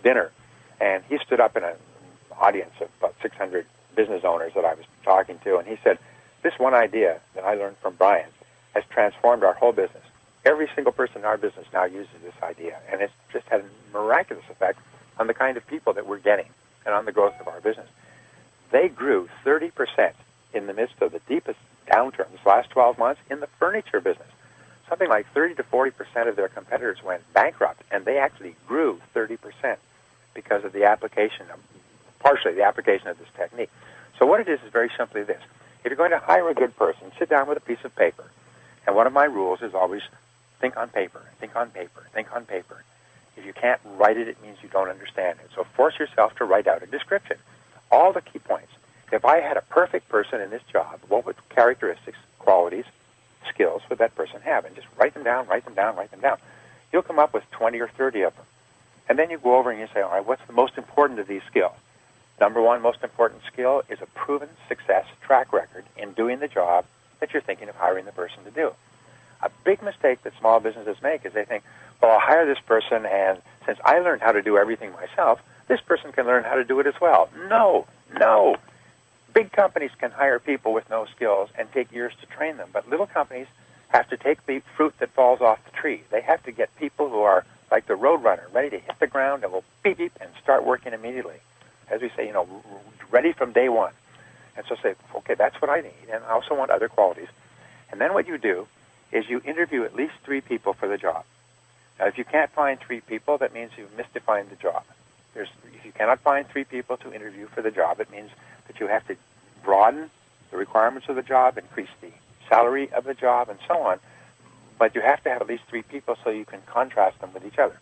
dinner. And he stood up in an audience of about 600 business owners that I was talking to, and he said, this one idea that I learned from Brian has transformed our whole business. Every single person in our business now uses this idea, and it's just had a miraculous effect on the kind of people that we're getting and on the growth of our business. They grew 30% in the midst of the deepest downturn this last 12 months in the furniture business. Something like 30 to 40% of their competitors went bankrupt, and they actually grew 30% because of the application of, partially the application of this technique. So what it is very simply this. If you're going to hire a good person, sit down with a piece of paper. And one of my rules is always think on paper, think on paper, think on paper. If you can't write it, it means you don't understand it. So force yourself to write out a description. All the key points. If I had a perfect person in this job, what would characteristics, qualities, skills would that person have? And just write them down, write them down, write them down. You'll come up with 20 or 30 of them. And then you go over and you say, all right, what's the most important of these skills? Number one most important skill is a proven success track record in doing the job that you're thinking of hiring the person to do. A big mistake that small businesses make is they think, well, I'll hire this person, and since I learned how to do everything myself, this person can learn how to do it as well. No. Big companies can hire people with no skills and take years to train them, but little companies have to take the fruit that falls off the tree. They have to get people who are like the road runner, ready to hit the ground and will beep, beep, and start working immediately. As we say, ready from day one. And so say, okay, that's what I need, and I also want other qualities. And then what you do is you interview at least 3 people for the job. Now, if you can't find 3 people, that means you've misdefined the job. If you cannot find 3 people to interview for the job, it means that you have to broaden the requirements of the job, increase the salary of the job, and so on. But you have to have at least 3 people so you can contrast them with each other.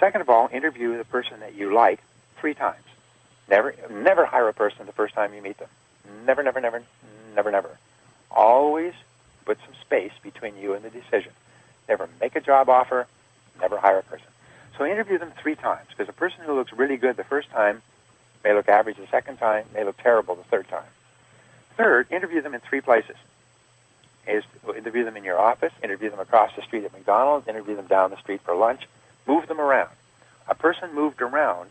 Second of all, interview the person that you like 3 times. Never hire a person the first time you meet them. Never. Always put some space between you and the decision. Never make a job offer. Never hire a person. So interview them 3 times, because a person who looks really good the first time may look average the second time, may look terrible the third time. Third, interview them in 3 places. Interview them in your office, interview them across the street at McDonald's, interview them down the street for lunch. Move them around. A person moved around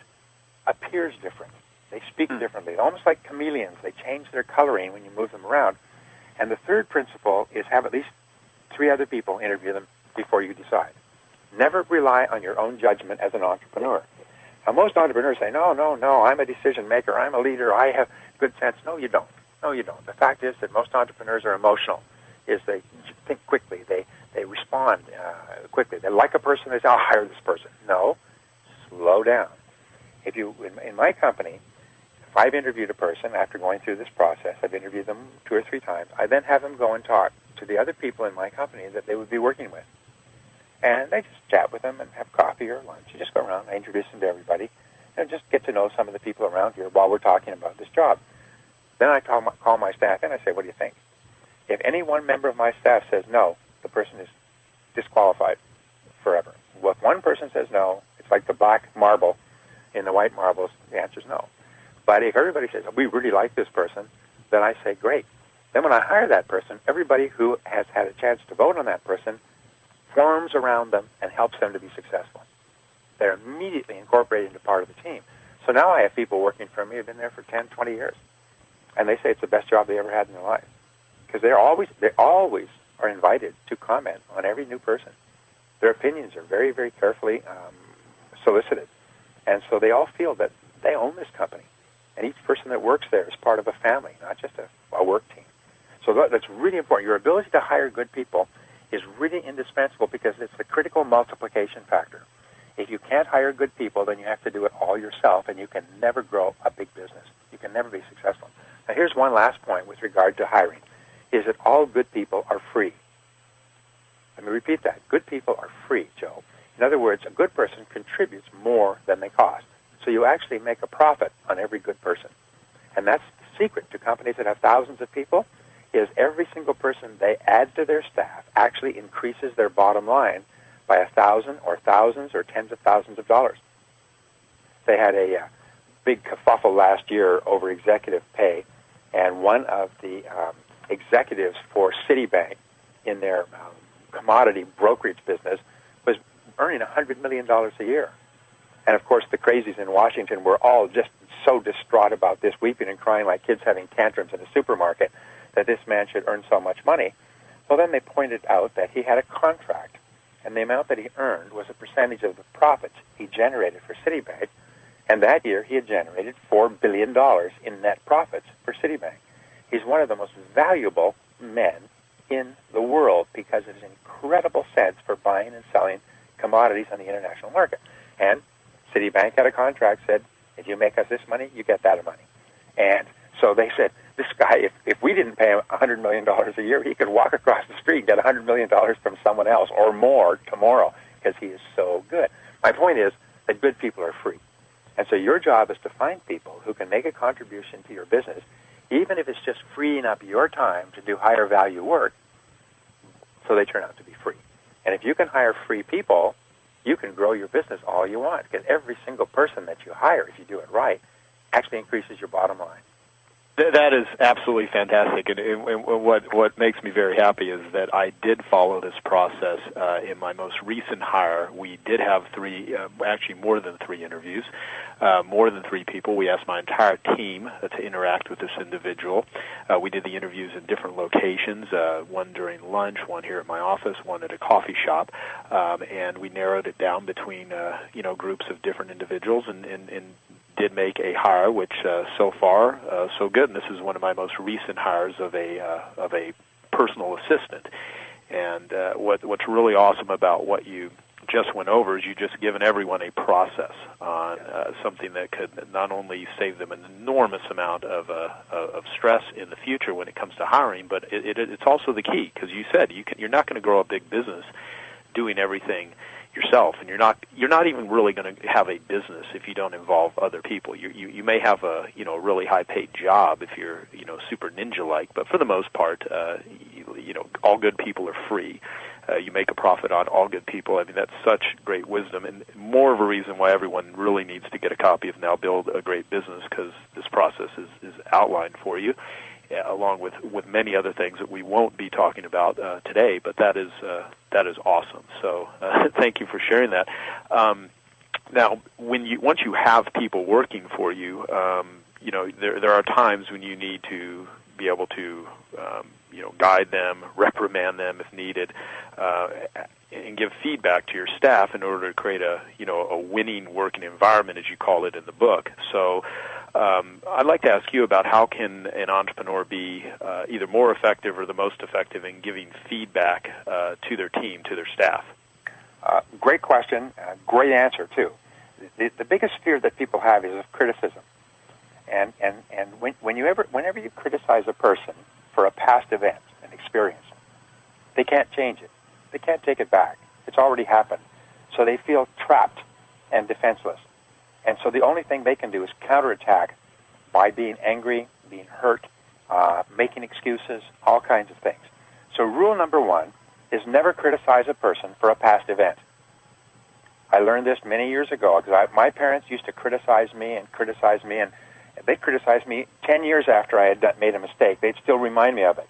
appears different. They speak differently, almost like chameleons. They change their coloring when you move them around. And the third principle is have at least 3 other people interview them before you decide. Never rely on your own judgment as an entrepreneur. Now, most entrepreneurs say, no, I'm a decision maker, I'm a leader, I have good sense. No, you don't. The fact is that most entrepreneurs are emotional. They think quickly, they respond quickly. They like a person, they say, I'll hire this person. No, slow down. In my company, if I've interviewed a person after going through this process, I've interviewed them 2 or 3 times, I then have them go and talk to the other people in my company that they would be working with. And I just chat with them and have coffee or lunch. You just go around, I introduce them to everybody, and just get to know some of the people around here while we're talking about this job. Then I call my staff in, I say, what do you think? If any one member of my staff says no, the person is disqualified forever. Well, if one person says no, it's like the black marble in the white marbles, the answer is no. But if everybody says, we really like this person, then I say, great. Then when I hire that person, everybody who has had a chance to vote on that person forms around them and helps them to be successful. They're immediately incorporated into part of the team. So now I have people working for me who have been there for 10, 20 years. And they say it's the best job they ever had in their life. Because they always are invited to comment on every new person. Their opinions are very, very carefully solicited. And so they all feel that they own this company. And each person that works there is part of a family, not just a work team. So that's really important. Your ability to hire good people is really indispensable because it's the critical multiplication factor. If you can't hire good people, then you have to do it all yourself, and you can never grow a big business. You can never be successful. Now, here's one last point with regard to hiring, is that all good people are free. Let me repeat that. Good people are free, Joe. In other words, a good person contributes more than they cost. So you actually make a profit on every good person. And that's the secret to companies that have thousands of people, is every single person they add to their staff actually increases their bottom line by 1,000 or thousands or tens of thousands of dollars. They had a big kerfuffle last year over executive pay, and one of the executives for Citibank in their commodity brokerage business was earning $100 million a year. And, of course, the crazies in Washington were all just so distraught about this, weeping and crying like kids having tantrums in a supermarket, that this man should earn so much money. Well, then they pointed out that he had a contract, and the amount that he earned was a percentage of the profits he generated for Citibank, and that year he had generated $4 billion in net profits for Citibank. He's one of the most valuable men in the world because of his incredible sense for buying and selling commodities on the international market. And Citibank had a contract that said, if you make us this money, you get that money. And so they said, this guy, if we didn't pay him $100 million a year, he could walk across the street and get $100 million from someone else or more tomorrow because he is so good. My point is that good people are free. And so your job is to find people who can make a contribution to your business, even if it's just freeing up your time to do higher value work, so they turn out to be free. And if you can hire free people, you can grow your business all you want, because every single person that you hire, if you do it right, actually increases your bottom line. That is absolutely fantastic, and what makes me very happy is that I did follow this process in my most recent hire. We did have actually more than three interviews, more than three people. We asked my entire team to interact with this individual. We did the interviews in different locations, one during lunch, one here at my office, one at a coffee shop, and we narrowed it down between groups of different individuals and did make a hire, which so far so good. And this is one of my most recent hires of a personal assistant. And what's really awesome about what you just went over is you just given everyone a process on something that could not only save them an enormous amount of stress in the future when it comes to hiring, but it's also the key, because you said you're not going to grow a big business doing everything yourself, and you're not even really going to have a business if you don't involve other people. You may have a really high paid job if you're super ninja like, but for the most part, all good people are free. You make a profit on all good people. I mean, that's such great wisdom, and more of a reason why everyone really needs to get a copy of Now Build a Great Business, because this process is outlined for you, along with many other things that we won't be talking about today. But that is awesome. So thank you for sharing that. Now, once you have people working for you, there are times when you need to be able to guide them, reprimand them if needed, and give feedback to your staff in order to create a winning working environment, as you call it in the book. So I'd like to ask you about how can an entrepreneur be either more effective or the most effective in giving feedback to their team, to their staff? Great question. Great answer, too. The biggest fear that people have is of criticism. And whenever you criticize a person for a past event, an experience, they can't change it. They can't take it back. It's already happened. So they feel trapped and defenseless. And so the only thing they can do is counterattack by being angry, being hurt, making excuses, all kinds of things. So rule number one is never criticize a person for a past event. I learned this many years ago because my parents used to criticize me, and they'd criticize me 10 years after I had made a mistake. They'd still remind me of it.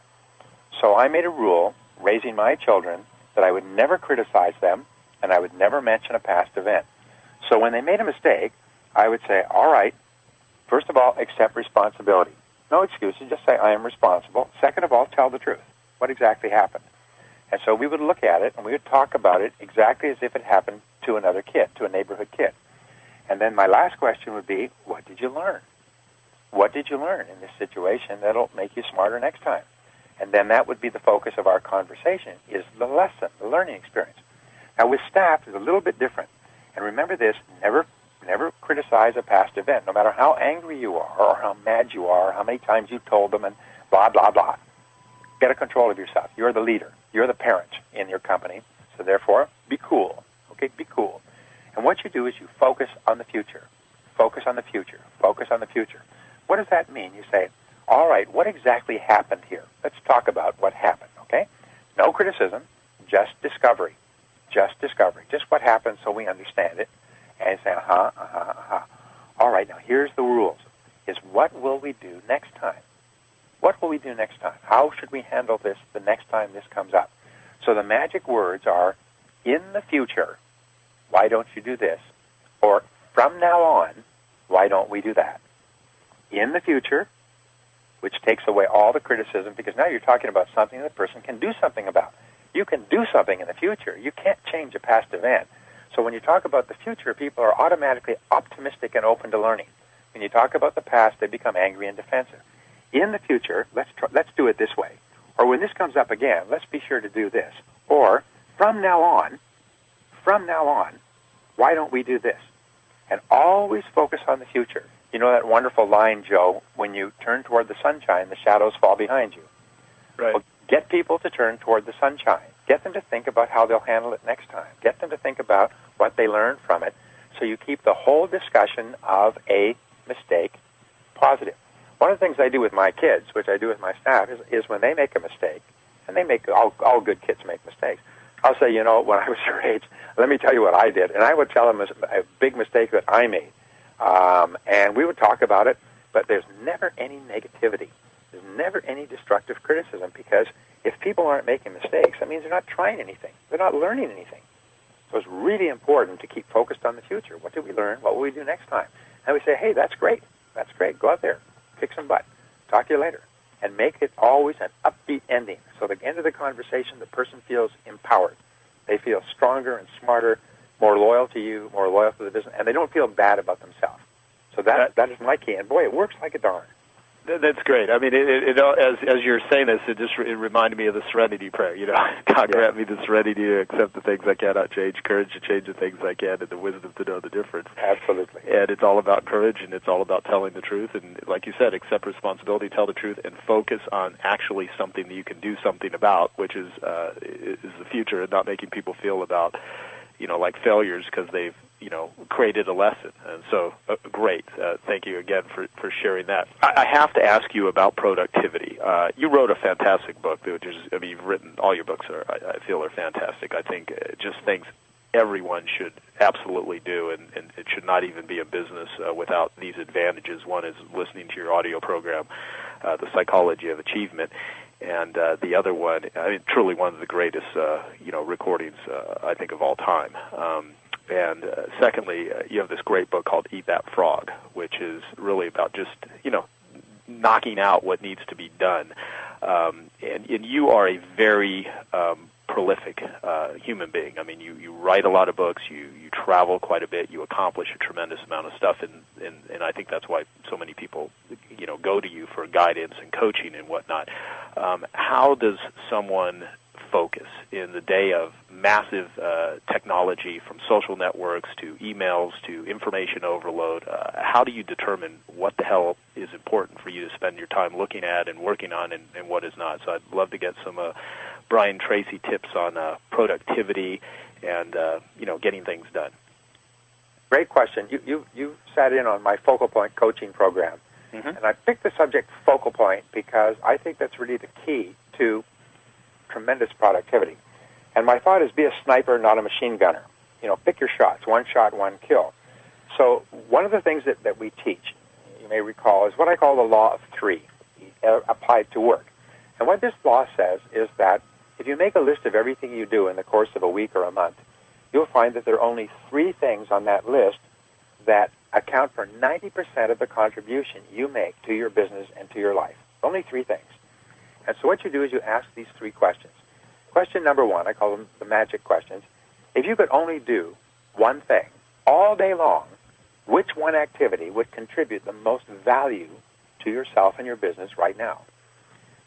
So I made a rule, raising my children, that I would never criticize them, and I would never mention a past event. So when they made a mistake, I would say, all right, first of all, accept responsibility. No excuses, just say, I am responsible. Second of all, tell the truth. What exactly happened? And so we would look at it, and we would talk about it exactly as if it happened to another kid, to a neighborhood kid. And then my last question would be, what did you learn? What did you learn in this situation that'll make you smarter next time? And then that would be the focus of our conversation, is the lesson, the learning experience. Now, with staff, it's a little bit different. And remember this, never criticize a past event, no matter how angry you are or how mad you are, or how many times you told them and blah, blah, blah. Get a control of yourself. You're the leader. You're the parent in your company. So therefore, be cool. Okay, be cool. And what you do is you focus on the future. Focus on the future. Focus on the future. What does that mean? You say, all right, what exactly happened here? Let's talk about what happened, okay? No criticism, just discovery. Just discovery. Just what happened so we understand it. And say, All right, now here's the rules. Is what will we do next time? What will we do next time? How should we handle this the next time this comes up? So the magic words are, in the future, why don't you do this? Or, from now on, why don't we do that? In the future, which takes away all the criticism, because now you're talking about something that the person can do something about. You can do something in the future. You can't change a past event. So when you talk about the future, people are automatically optimistic and open to learning. When you talk about the past, they become angry and defensive. In the future, let's do it this way. Or when this comes up again, let's be sure to do this. Or, from now on, why don't we do this? And always focus on the future. You know that wonderful line, Joe, when you turn toward the sunshine, the shadows fall behind you. Right. Well, get people to turn toward the sunshine. Get them to think about how they'll handle it next time. Get them to think about what they learned from it, so you keep the whole discussion of a mistake positive. One of the things I do with my kids, which I do with my staff, is when they make a mistake, and they make, all good kids make mistakes, I'll say, when I was your age, let me tell you what I did. And I would tell them a big mistake that I made. And we would talk about it. but there's never any negativity. There's never any destructive criticism, because if people aren't making mistakes, that means they're not trying anything. They're not learning anything. So it's really important to keep focused on the future. What did we learn? What will we do next time? And we say, hey, that's great. That's great. Go out there. Kick some butt. Talk to you later. And make it always an upbeat ending. So at the end of the conversation, the person feels empowered. They feel stronger and smarter, more loyal to you, more loyal to the business, and they don't feel bad about themselves. So that is my key. And boy, it works like a darn. That's great. I mean, as you're saying this, it reminded me of the Serenity Prayer. You know, God grant me the serenity to accept the things I cannot change, courage to change the things I can, and the wisdom to know the difference. Absolutely. And it's all about courage, and it's all about telling the truth. And like you said, accept responsibility, tell the truth, and focus on actually something that you can do something about, which is the future, and not making people feel about, like failures because they've created a lesson. And so, great. Thank you again for sharing that. I have to ask you about productivity. You wrote a fantastic book, which is, you've written, all your books I feel are fantastic. I think just things everyone should absolutely do, and it should not even be a business without these advantages. One is listening to your audio program, The Psychology of Achievement. And the other one, truly one of the greatest, recordings, I think, of all time. And secondly, you have this great book called Eat That Frog, which is really about just, knocking out what needs to be done. And you are a very prolific human being. I mean, you write a lot of books, you travel quite a bit, you accomplish a tremendous amount of stuff, and I think that's why so many people, go to you for guidance and coaching and whatnot. How does someone focus in the day of massive technology, from social networks to emails to information overload? How do you determine what the hell is important for you to spend your time looking at and working on, and what is not? So I'd love to get some Brian Tracy tips on productivity and getting things done. Great question. You sat in on my Focal Point coaching program, and I picked the subject focal point because I think that's really the key to tremendous productivity. And my thought is, be a sniper, not a machine gunner. Pick your shots. One shot, one kill. So one of the things that we teach, you may recall, is what I call the law of three, applied to work. And what this law says is that if you make a list of everything you do in the course of a week or a month, you'll find that there are only three things on that list that account for 90% of the contribution you make to your business and to your life. Only three things. And so what you do is you ask these three questions. Question number one, I call them the magic questions. If you could only do one thing all day long, which one activity would contribute the most value to yourself and your business right now?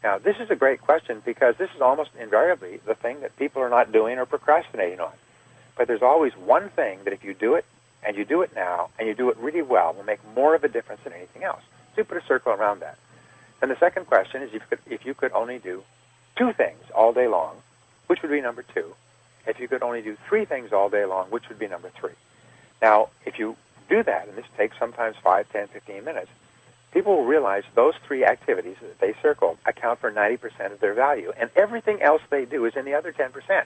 Now, this is a great question because this is almost invariably the thing that people are not doing or procrastinating on. But there's always one thing that if you do it, and you do it now, and you do it really well, will make more of a difference than anything else. So you put a circle around that. And the second question is, if you could only do two things all day long, which would be number two? If you could only do three things all day long, which would be number three? Now, if you do that, and this takes sometimes 5, 10, 15 minutes, people will realize those three activities that they circled account for 90% of their value, and everything else they do is in the other 10%.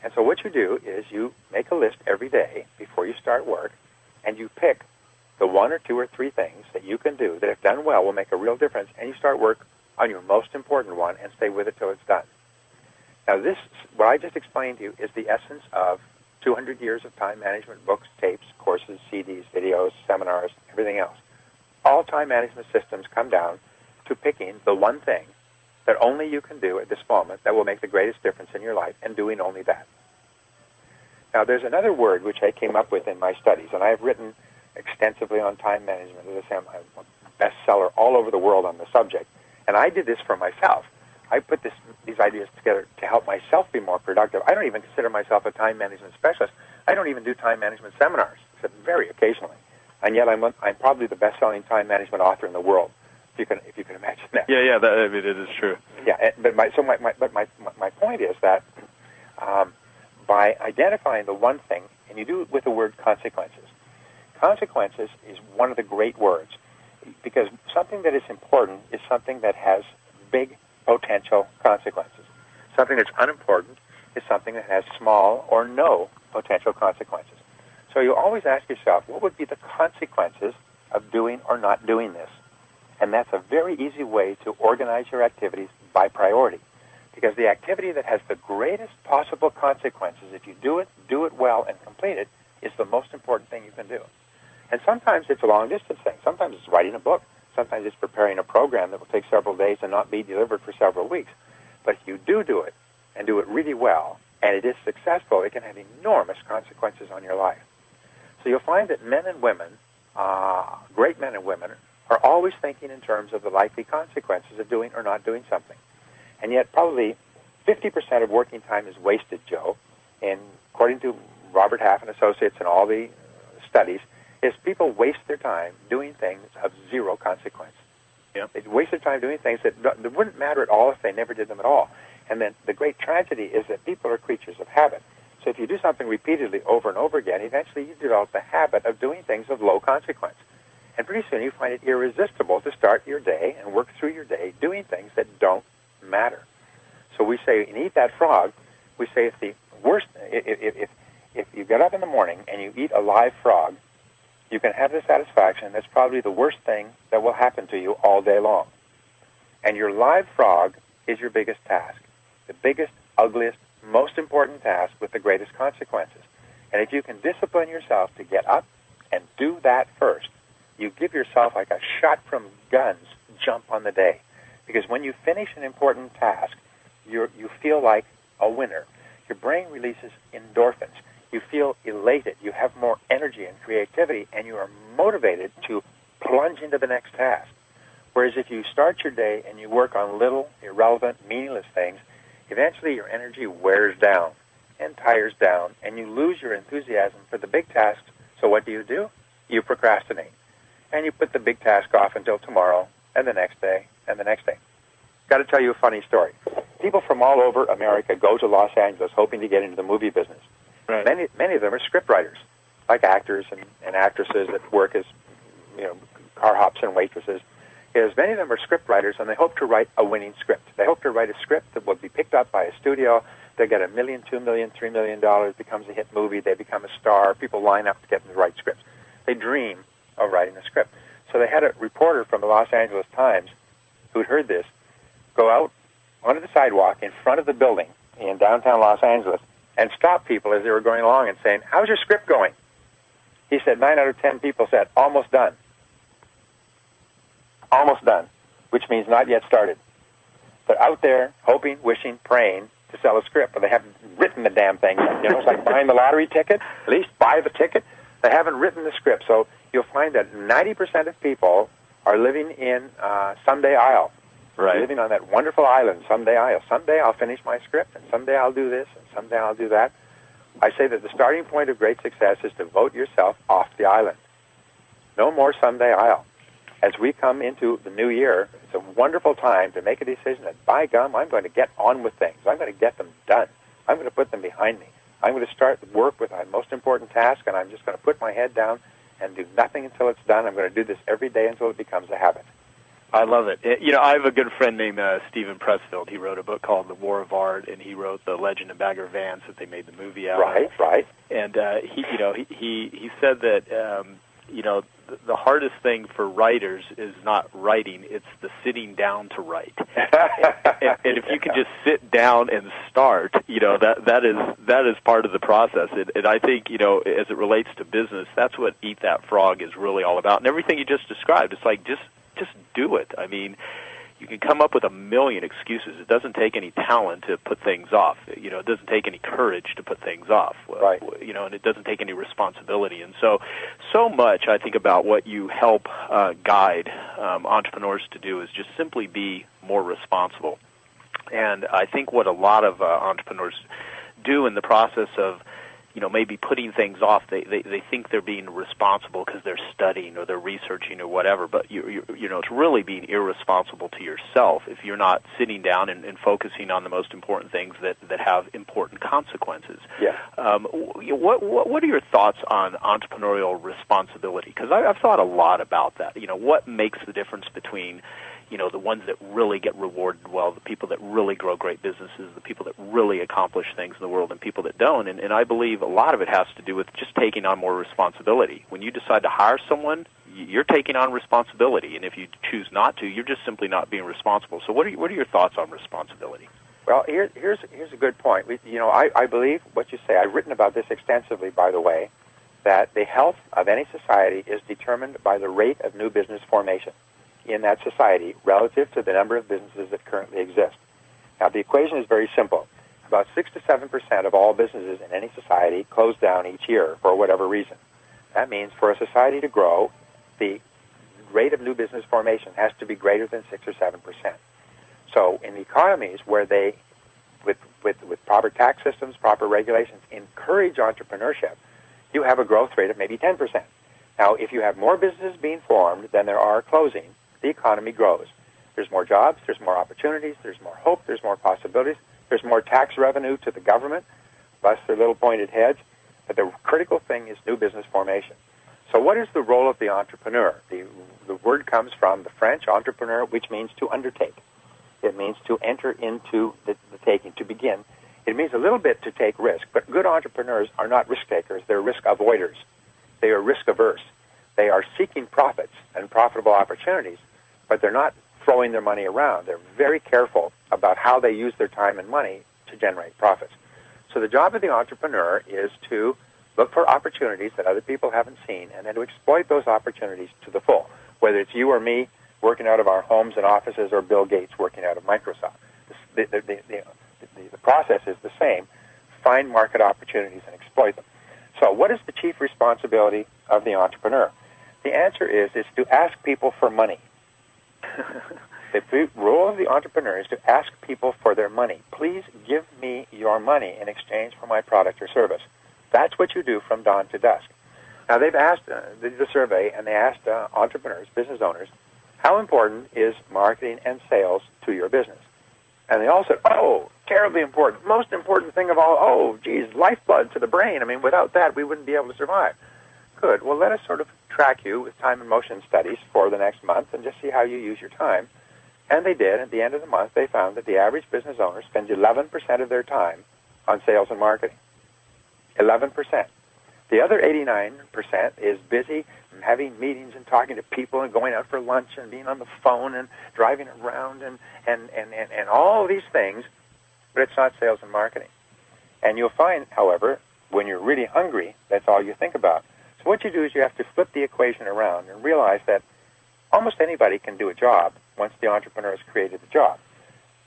And so what you do is you make a list every day before you start work, and you pick the one or two or three things that you can do that, if done well, will make a real difference, and you start work on your most important one and stay with it till it's done. Now, this, what I just explained to you, is the essence of 200 years of time management books, tapes, courses, CDs, videos, seminars, everything else. All time management systems come down to picking the one thing that only you can do at this moment that will make the greatest difference in your life, and doing only that. Now, there's another word which I came up with in my studies, and I have written extensively on time management. As I say, I'm a bestseller all over the world on the subject, and I did this for myself. I put these ideas together to help myself be more productive. I don't even consider myself a time management specialist. I don't even do time management seminars, except very occasionally, and yet I'm probably the best-selling time management author in the world. If you can imagine that. Yeah, it is true. Yeah, but my point is that by identifying the one thing, and you do it with the word consequences. Consequences is one of the great words, because something that is important is something that has big potential consequences. Something that's unimportant is something that has small or no potential consequences. So you always ask yourself, what would be the consequences of doing or not doing this. And that's a very easy way to organize your activities by priority. Because the activity that has the greatest possible consequences, if you do it well, and complete it, is the most important thing you can do. And sometimes it's a long-distance thing. Sometimes it's writing a book. Sometimes it's preparing a program that will take several days and not be delivered for several weeks. But if you do it, and do it really well, and it is successful, it can have enormous consequences on your life. So you'll find that men and women, great men and women, are always thinking in terms of the likely consequences of doing or not doing something. And yet probably 50% of working time is wasted, Joe. And according to Robert Half and Associates and all the studies, is people waste their time doing things of zero consequence. Yeah. They waste their time doing things that wouldn't matter at all if they never did them at all. And then the great tragedy is that people are creatures of habit. So if you do something repeatedly over and over again, eventually you develop the habit of doing things of low consequence. And pretty soon you find it irresistible to start your day and work through your day doing things that don't matter. So we say, and eat that frog, we say if the worst, if you get up in the morning and you eat a live frog, you can have the satisfaction that's probably the worst thing that will happen to you all day long. And your live frog is your biggest task, the biggest, ugliest, most important task with the greatest consequences. And if you can discipline yourself to get up and do that first, you give yourself like a shot from guns jump on the day. Because when you finish an important task, you feel like a winner. Your brain releases endorphins. You feel elated. You have more energy and creativity, and you are motivated to plunge into the next task. Whereas if you start your day and you work on little, irrelevant, meaningless things, eventually your energy wears down and tires down, and you lose your enthusiasm for the big tasks. So what do? You procrastinate. And you put the big task off until tomorrow, and the next day, and the next day. Got to tell you a funny story. People from all over America go to Los Angeles hoping to get into the movie business. Right. Many of them are scriptwriters, like actors and actresses that work as, car hops and waitresses. Many of them are scriptwriters, and they hope to write a winning script. They hope to write a script that will be picked up by a studio. They get $1 million, $2 million, $3 million, becomes a hit movie. They become a star. People line up to get them to write scripts. They dream of writing a script. So they had a reporter from the Los Angeles Times who'd heard this go out onto the sidewalk in front of the building in downtown Los Angeles and stop people as they were going along and saying, "How's your script going?" He said 9 out of 10 people said, "Almost done." Almost done, which means not yet started. They're out there hoping, wishing, praying to sell a script, but they haven't written the damn thing. It's like buying the lottery ticket. At least buy the ticket. They haven't written the script. So you'll find that 90% of people are living in someday I'll. Right. Living on that wonderful island, someday I'll. Someday I'll finish my script, and someday I'll do this, and someday I'll do that. I say that the starting point of great success is to vote yourself off the island. No more someday I'll. As we come into the new year, it's a wonderful time to make a decision that, by gum, I'm going to get on with things. I'm going to get them done. I'm going to put them behind me. I'm going to start work with my most important task, and I'm just going to put my head down and do nothing until it's done. I'm going to do this every day until it becomes a habit. I love it. I have a good friend named Stephen Pressfield. He wrote a book called The War of Art, and he wrote The Legend of Bagger Vance that they made the movie out of. Right. And he said that the hardest thing for writers is not writing; it's the sitting down to write. and if you can just sit down and start, that is part of the process. And I think as it relates to business, that's what Eat That Frog is really all about. And everything you just described, it's like just do it. I mean, you can come up with a million excuses. It doesn't take any talent to put things off. It doesn't take any courage to put things off. Right. And it doesn't take any responsibility. And so much I think about what you help guide entrepreneurs to do is just simply be more responsible. And I think what a lot of entrepreneurs do in the process of maybe putting things off, they think they're being responsible because they're studying or they're researching or whatever, but it's really being irresponsible to yourself if you're not sitting down and focusing on the most important things that have important consequences. Yeah. What are your thoughts on entrepreneurial responsibility? Because I've thought a lot about that. What makes the difference between the ones that really get rewarded well, the people that really grow great businesses, the people that really accomplish things in the world, and people that don't. And I believe a lot of it has to do with just taking on more responsibility. When you decide to hire someone, you're taking on responsibility, and if you choose not to, you're just simply not being responsible. So what are your thoughts on responsibility? Well, here's a good point. I believe what you say. I've written about this extensively, by the way, that the health of any society is determined by the rate of new business formation in that society relative to the number of businesses that currently exist. Now, the equation is very simple. About 6 to 7% of all businesses in any society close down each year for whatever reason. That means for a society to grow, the rate of new business formation has to be greater than 6 or 7%. So in economies where they, with proper tax systems, proper regulations, encourage entrepreneurship, you have a growth rate of maybe 10%. Now, if you have more businesses being formed than there are closing, the economy grows. There's more jobs, there's more opportunities, there's more hope, there's more possibilities, there's more tax revenue to the government, less their little pointed heads. But the critical thing is new business formation. So what is the role of the entrepreneur? The word comes from the French entrepreneur, which means to undertake. It means to enter into the taking, to begin. It means a little bit to take risk, but good entrepreneurs are not risk takers. They're risk avoiders. They are risk averse. They are seeking profits and profitable opportunities, but they're not throwing their money around. They're very careful about how they use their time and money to generate profits. So the job of the entrepreneur is to look for opportunities that other people haven't seen and then to exploit those opportunities to the full, whether it's you or me working out of our homes and offices or Bill Gates working out of Microsoft. The process is the same. Find market opportunities and exploit them. So what is the chief responsibility of the entrepreneur? The answer is to ask people for money. The role of the entrepreneur is to ask people for their money. Please give me your money in exchange for my product or service. That's what you do from dawn to dusk. Now, they've asked, they did a survey, and they asked entrepreneurs, business owners, how important is marketing and sales to your business? And they all said, oh, terribly important. Most important thing of all, oh, geez, lifeblood to the brain. I mean, without that, we wouldn't be able to survive. Good. Well, let us sort of track you with time and motion studies for the next month and just see how you use your time. And they did. At the end of the month, they found that the average business owner spends 11% of their time on sales and marketing. 11%. The other 89% is busy having meetings and talking to people and going out for lunch and being on the phone and driving around and all these things, but it's not sales and marketing. And you'll find, however, when you're really hungry, that's all you think about. So what you do is you have to flip the equation around and realize that almost anybody can do a job once the entrepreneur has created the job,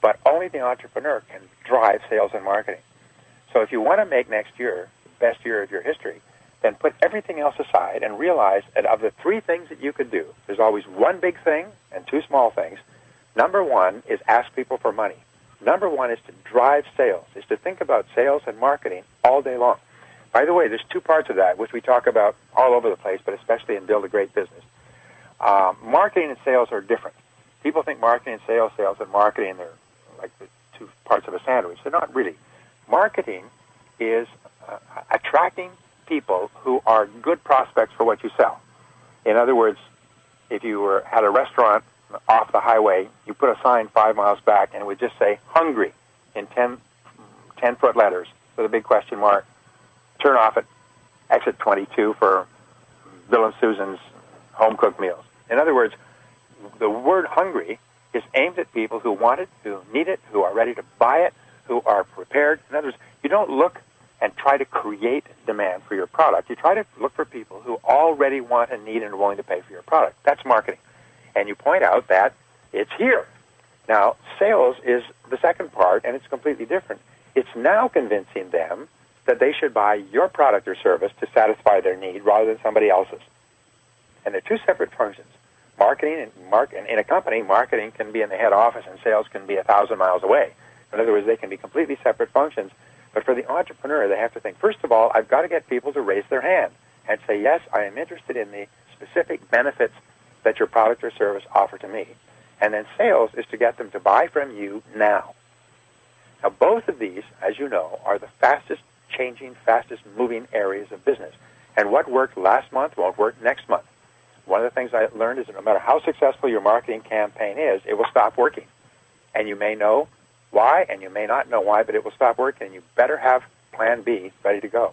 but only the entrepreneur can drive sales and marketing. So if you want to make next year the best year of your history, then put everything else aside and realize that of the three things that you could do, there's always one big thing and two small things. Number one is ask people for money. Number one is to drive sales, is to think about sales and marketing all day long. By the way, there's two parts of that, which we talk about all over the place, but especially in Build a Great Business. Marketing and sales are different. People think marketing and sales and marketing are like the two parts of a sandwich. They're not really. Marketing is attracting people who are good prospects for what you sell. In other words, if you had a restaurant off the highway, you put a sign 5 miles back and it would just say hungry in 10-foot letters with a big question mark. Turn off at exit 22 for Bill and Susan's home-cooked meals. In other words, the word hungry is aimed at people who want it, who need it, who are ready to buy it, who are prepared. In other words, you don't look and try to create demand for your product. You try to look for people who already want and need and are willing to pay for your product. That's marketing. And you point out that it's here. Now, sales is the second part, and it's completely different. It's now convincing them that they should buy your product or service to satisfy their need rather than somebody else's. And they're two separate functions. Marketing and in a company, marketing can be in the head office and sales can be 1,000 miles away. In other words, they can be completely separate functions. But for the entrepreneur, they have to think, first of all, I've got to get people to raise their hand and say, yes, I am interested in the specific benefits that your product or service offer to me. And then sales is to get them to buy from you now. Now, both of these, as you know, are the fastest changing, fastest moving areas of business. And what worked last month won't work next month. One of the things I learned is that no matter how successful your marketing campaign is, it will stop working. And you may know why, and you may not know why, but it will stop working, and you better have plan B ready to go.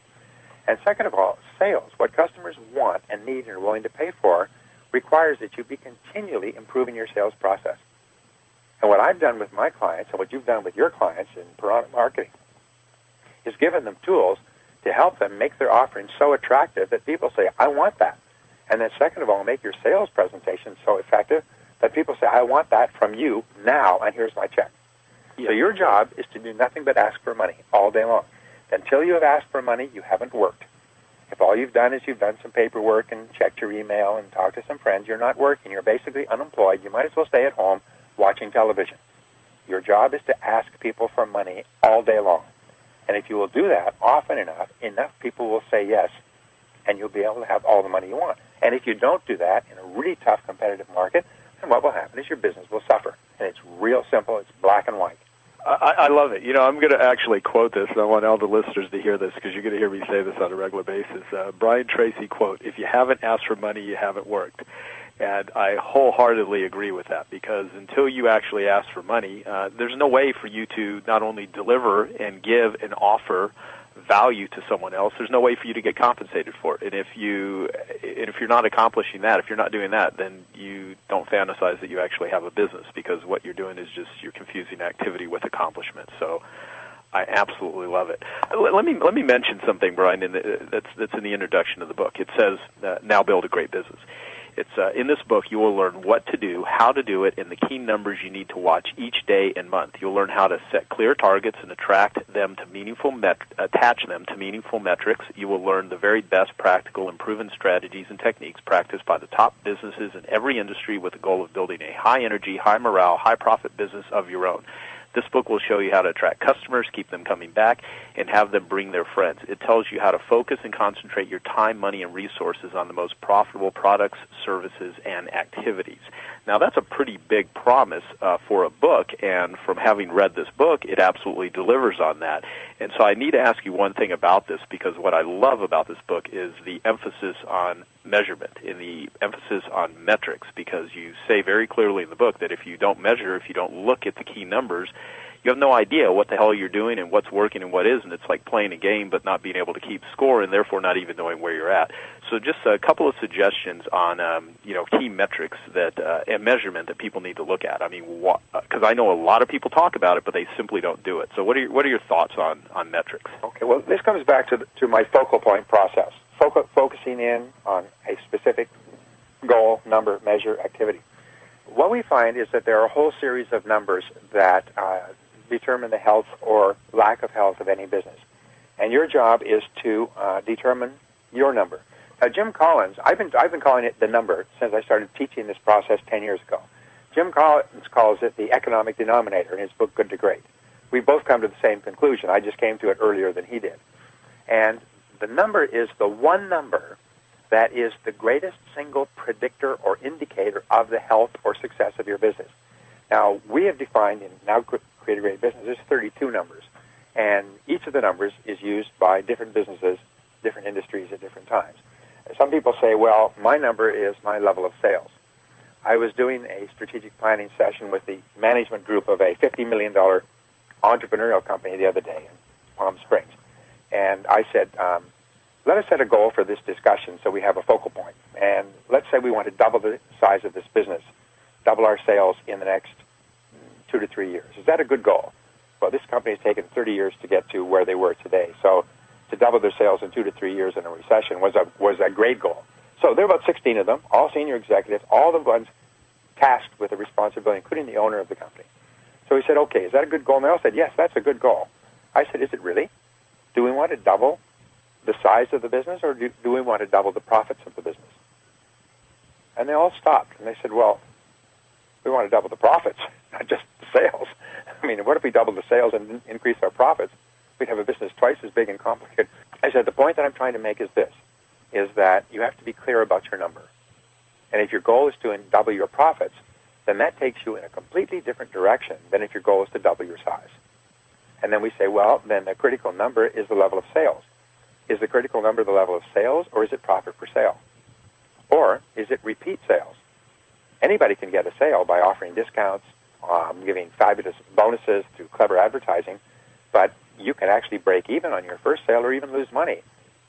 And second of all, sales, what customers want and need and are willing to pay for, requires that you be continually improving your sales process. And what I've done with my clients, and what you've done with your clients in Piranha Marketing, is given them tools to help them make their offering so attractive that people say, I want that. And then second of all, make your sales presentation so effective that people say, I want that from you now, and here's my check. Yeah. So your job is to do nothing but ask for money all day long. Until you have asked for money, you haven't worked. If all you've done is you've done some paperwork and checked your email and talked to some friends, you're not working. You're basically unemployed. You might as well stay at home watching television. Your job is to ask people for money all day long. And if you will do that often enough people will say yes, and you'll be able to have all the money you want. And if you don't do that in a really tough competitive market, then what will happen is your business will suffer. And it's real simple. It's black and white. I love it. You know, I'm going to actually quote this, and I want all the listeners to hear this because you're going to hear me say this on a regular basis. Brian Tracy quote, if you haven't asked for money, you haven't worked. And I wholeheartedly agree with that because until you actually ask for money, there's no way for you to not only deliver and give and offer value to someone else, there's no way for you to get compensated for it. And if you're not accomplishing that, if you're not doing that, then you don't fantasize that you actually have a business because what you're doing is just you're confusing activity with accomplishment. So I absolutely love it. Let me mention something, Brian, that's in the introduction of the book. It says, now build a great business. It's in this book, you will learn what to do, how to do it, and the key numbers you need to watch each day and month. You'll learn how to set clear targets and attach them to meaningful metrics. You will learn the very best practical and proven strategies and techniques practiced by the top businesses in every industry with the goal of building a high-energy, high-morale, high-profit business of your own. This book will show you how to attract customers, keep them coming back, and have them bring their friends. It tells you how to focus and concentrate your time, money, and resources on the most profitable products, services, and activities. Now, that's a pretty big promise for a book, and from having read this book, it absolutely delivers on that. And so I need to ask you one thing about this, because what I love about this book is the emphasis on measurement and the emphasis on metrics, because you say very clearly in the book that if you don't measure, if you don't look at the key numbers, you have no idea what the hell you're doing and what's working and what isn't. It's like playing a game but not being able to keep score and therefore not even knowing where you're at. So just a couple of suggestions on key metrics that and measurement that people need to look at. I mean, because I know a lot of people talk about it, but they simply don't do it. So what are your thoughts on metrics? Okay, well, this comes back to my focal point process, focusing in on a specific goal, number, measure, activity. What we find is that there are a whole series of numbers that determine the health or lack of health of any business. And your job is to determine your number. Now, Jim Collins, I've been calling it the number since I started teaching this process 10 years ago. Jim Collins calls it the economic denominator in his book, Good to Great. We both come to the same conclusion. I just came to it earlier than he did. And the number is the one number that is the greatest single predictor or indicator of the health or success of your business. Now, we have defined in Now Create a Great Business, there's 32 numbers, and each of the numbers is used by different businesses, different industries at different times. Some people say, well, my number is my level of sales. I was doing a strategic planning session with the management group of a $50 million entrepreneurial company the other day in Palm Springs, and I said, let us set a goal for this discussion so we have a focal point. And let's say we want to double the size of this business, double our sales in the next 2 to 3 years. Is that a good goal? Well, this company has taken 30 years to get to where they were today. So to double their sales in 2 to 3 years in a recession was a great goal. So there are about 16 of them, all senior executives, all the ones tasked with the responsibility, including the owner of the company. So he said, okay, is that a good goal? And they all said, yes, that's a good goal. I said, is it really? Do we want to double the size of the business, or do we want to double the profits of the business? And they all stopped, and they said, well, we want to double the profits, not just the sales. I mean, what if we double the sales and increase our profits? We'd have a business twice as big and complicated. I said, the point that I'm trying to make is this, is that you have to be clear about your number. And if your goal is to double your profits, then that takes you in a completely different direction than if your goal is to double your size. And then we say, well, then the critical number is the level of sales. Is the critical number the level of sales, or is it profit per sale? Or is it repeat sales? Anybody can get a sale by offering discounts, giving fabulous bonuses through clever advertising, but you can actually break even on your first sale or even lose money.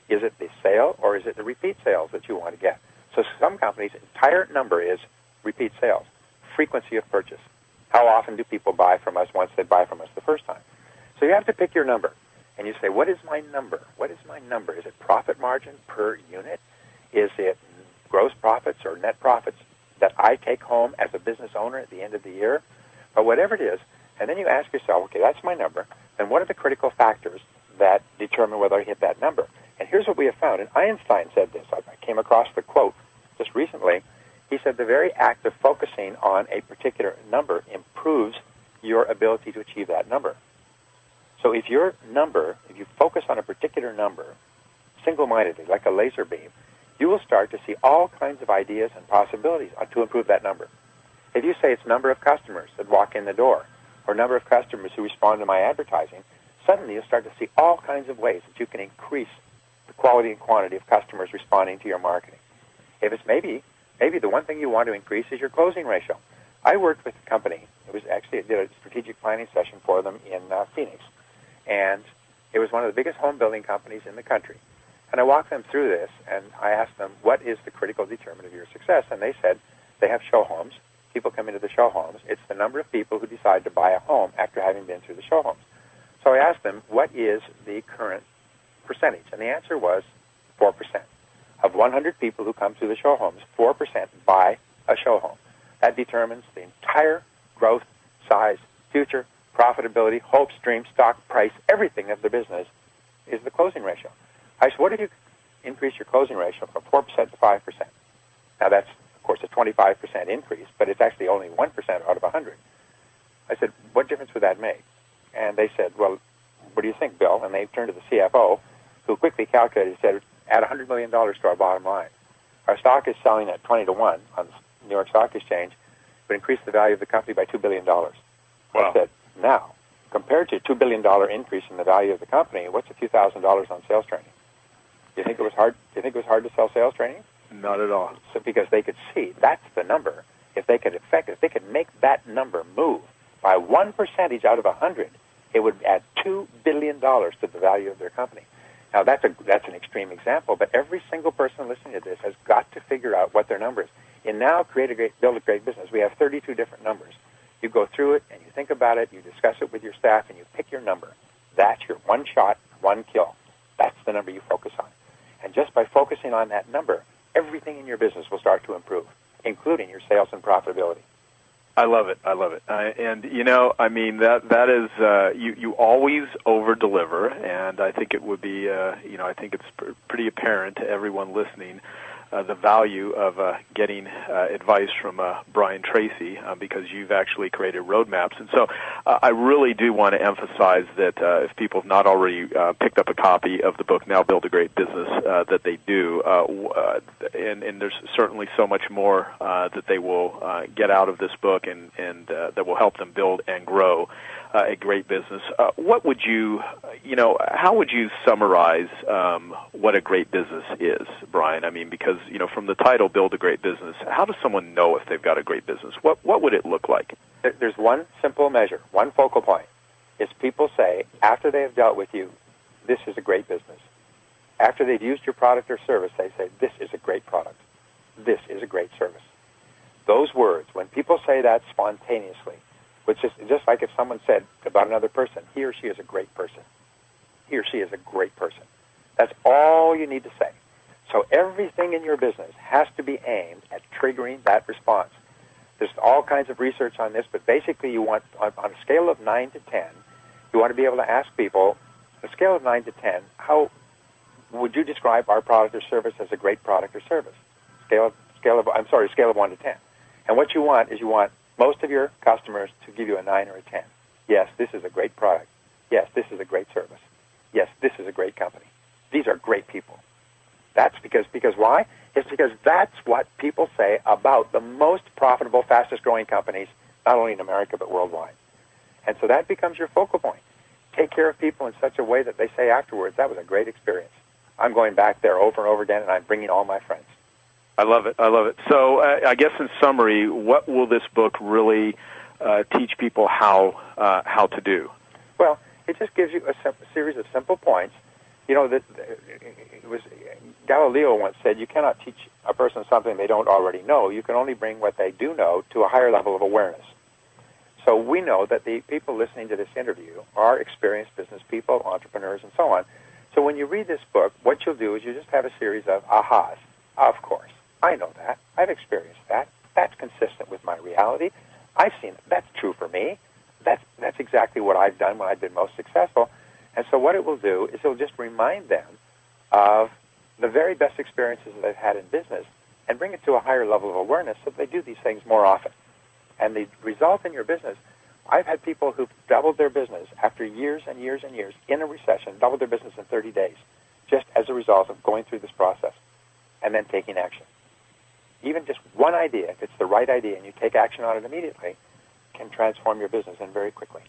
Is it the sale, or is it the repeat sales that you want to get? So some companies' entire number is repeat sales, frequency of purchase. How often do people buy from us once they buy from us the first time? So you have to pick your number. And you say, what is my number? What is my number? Is it profit margin per unit? Is it gross profits or net profits that I take home as a business owner at the end of the year? Or whatever it is. And then you ask yourself, okay, that's my number. And what are the critical factors that determine whether I hit that number? And here's what we have found. And Einstein said this. I came across the quote just recently. He said the very act of focusing on a particular number improves your ability to achieve that number. So if you focus on a particular number single-mindedly, like a laser beam, you will start to see all kinds of ideas and possibilities to improve that number. If you say it's number of customers that walk in the door or number of customers who respond to my advertising, suddenly you'll start to see all kinds of ways that you can increase the quality and quantity of customers responding to your marketing. If it's maybe the one thing you want to increase is your closing ratio. I worked with a company. I did a strategic planning session for them in Phoenix. And it was one of the biggest home building companies in the country. And I walked them through this, and I asked them, what is the critical determinant of your success? And they said they have show homes. People come into the show homes. It's the number of people who decide to buy a home after having been through the show homes. So I asked them, what is the current percentage? And the answer was 4%. Of 100 people who come through the show homes, 4% buy a show home. That determines the entire growth, size, future, profitability, hopes, dreams, stock price, everything of the business is the closing ratio. I said, what if you increase your closing ratio from 4% to 5%? Now that's, of course, a 25% increase, but it's actually only 1% out of 100. I said, what difference would that make? And they said, well, what do you think, Bill? And they turned to the CFO, who quickly calculated and said, add $100 million to our bottom line. Our stock is selling at 20 to 1 on the New York Stock Exchange, but increase the value of the company by $2 billion. Wow. I said, now, compared to a $2 billion increase in the value of the company, what's a few $1,000s on sales training? Do you think it was hard? Do you think it was hard to sell sales training? Not at all. So because they could see that's the number. If they could make that number move by 1% out of 100, it would add $2 billion to the value of their company. Now that's an extreme example, but every single person listening to this has got to figure out what their number is. In now build a great business, we have 32 different numbers. You go through it and you think about it, you discuss it with your staff, and you pick your number. That's your one shot, one kill. That's the number you focus on. And just by focusing on that number, everything in your business will start to improve, including your sales and profitability. I love it. I love it. And I mean that is you always over deliver, and I think it would be I think it's pretty apparent to everyone listening the value of getting advice from Brian Tracy because you've actually created roadmaps. And so I really do want to emphasize that if people have not already picked up a copy of the book, Now Build a Great Business, that they do. And there's certainly so much more that they will get out of this book and that will help them build and grow a great business. What would how would you summarize what a great business is, Brian? I mean, because, from the title, Build a Great Business, how does someone know if they've got a great business? What would it look like? There's one simple measure, one focal point. Is people say, after they have dealt with you, this is a great business. After they've used your product or service, they say, this is a great product. This is a great service. Those words, when people say that spontaneously, which is just like if someone said about another person, he or she is a great person. He or she is a great person. That's all you need to say. So everything in your business has to be aimed at triggering that response. There's all kinds of research on this, but basically you want, on a scale of 9 to 10, you want to be able to ask people, on a scale of 9 to 10, how would you describe our product or service as a great product or service? Scale of 1 to 10. And what you want is most of your customers to give you a 9 or a 10. Yes, this is a great product. Yes, this is a great service. Yes, this is a great company. These are great people. That's because why? It's because that's what people say about the most profitable, fastest-growing companies, not only in America but worldwide. And so that becomes your focal point. Take care of people in such a way that they say afterwards, that was a great experience. I'm going back there over and over again, and I'm bringing all my friends. I love it. I love it. So I guess in summary, what will this book really teach people how to do? Well, it just gives you a series of simple points You know, it was Galileo once said, you cannot teach a person something they don't already know. You can only bring what they do know to a higher level of awareness. So we know that the people listening to this interview are experienced business people, entrepreneurs, and so on. So when you read this book, what you'll do is you just have a series of ahas. Of course, I know that. I've experienced that. That's consistent with my reality. I've seen it. That's true for me. That's exactly what I've done when I've been most successful. And so what it will do is it'll just remind them of the very best experiences that they've had in business and bring it to a higher level of awareness so that they do these things more often. And the result in your business, I've had people who've doubled their business after years and years and years in a recession, doubled their business in 30 days, just as a result of going through this process and then taking action. Even just one idea, if it's the right idea and you take action on it immediately, can transform your business and very quickly.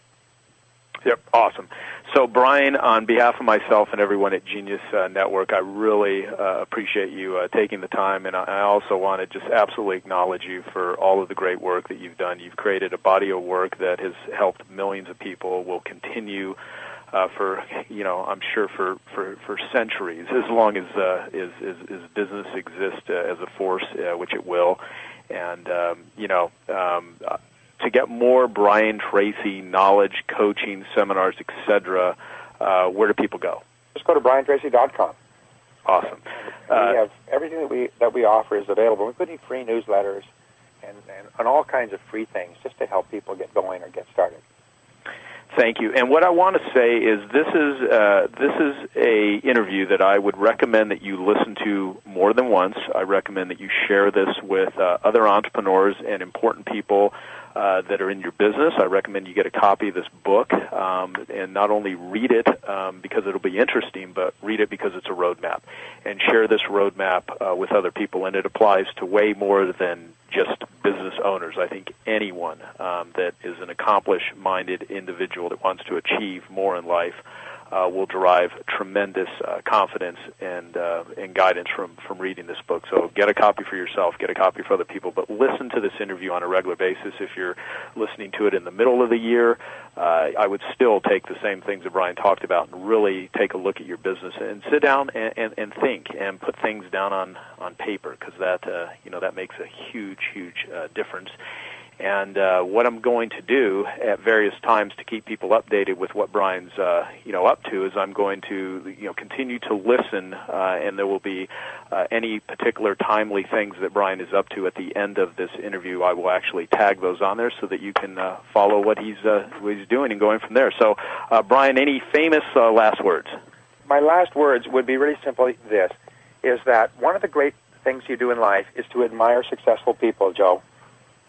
Yep, awesome. So, Brian, on behalf of myself and everyone at Genius Network, I really appreciate you taking the time, and I also want to just absolutely acknowledge you for all of the great work that you've done. You've created a body of work that has helped millions of people, will continue for, I'm sure for centuries, as long as business exists as a force, which it will. And, to get more Brian Tracy knowledge, coaching, seminars, etc., where do people go? Just go to briantracy.com. Awesome. We have everything that we offer is available, including free newsletters and all kinds of free things just to help people get going or get started. Thank you. And what I want to say is this is a interview that I would recommend that you listen to more than once. I recommend that you share this with other entrepreneurs and important people that are in your business. I recommend you get a copy of this book and not only read it because it'll be interesting, but read it because it's a roadmap. And share this roadmap with other people. And it applies to way more than just business owners. I think anyone that is an accomplished-minded individual that wants to achieve more in life will derive tremendous confidence and guidance from reading this book. So get a copy for yourself, get a copy for other people, but listen to this interview on a regular basis. If you're listening to it in the middle of the year, I would still take the same things that Brian talked about and really take a look at your business and sit down and think and put things down on paper, because that makes a huge difference. And what I'm going to do at various times to keep people updated with what Brian's up to is I'm going to continue to listen, and there will be any particular timely things that Brian is up to at the end of this interview. I will actually tag those on there so that you can follow what he's doing and going from there. So, Brian, any famous last words? My last words would be really simply this: is that one of the great things you do in life is to admire successful people, Joe.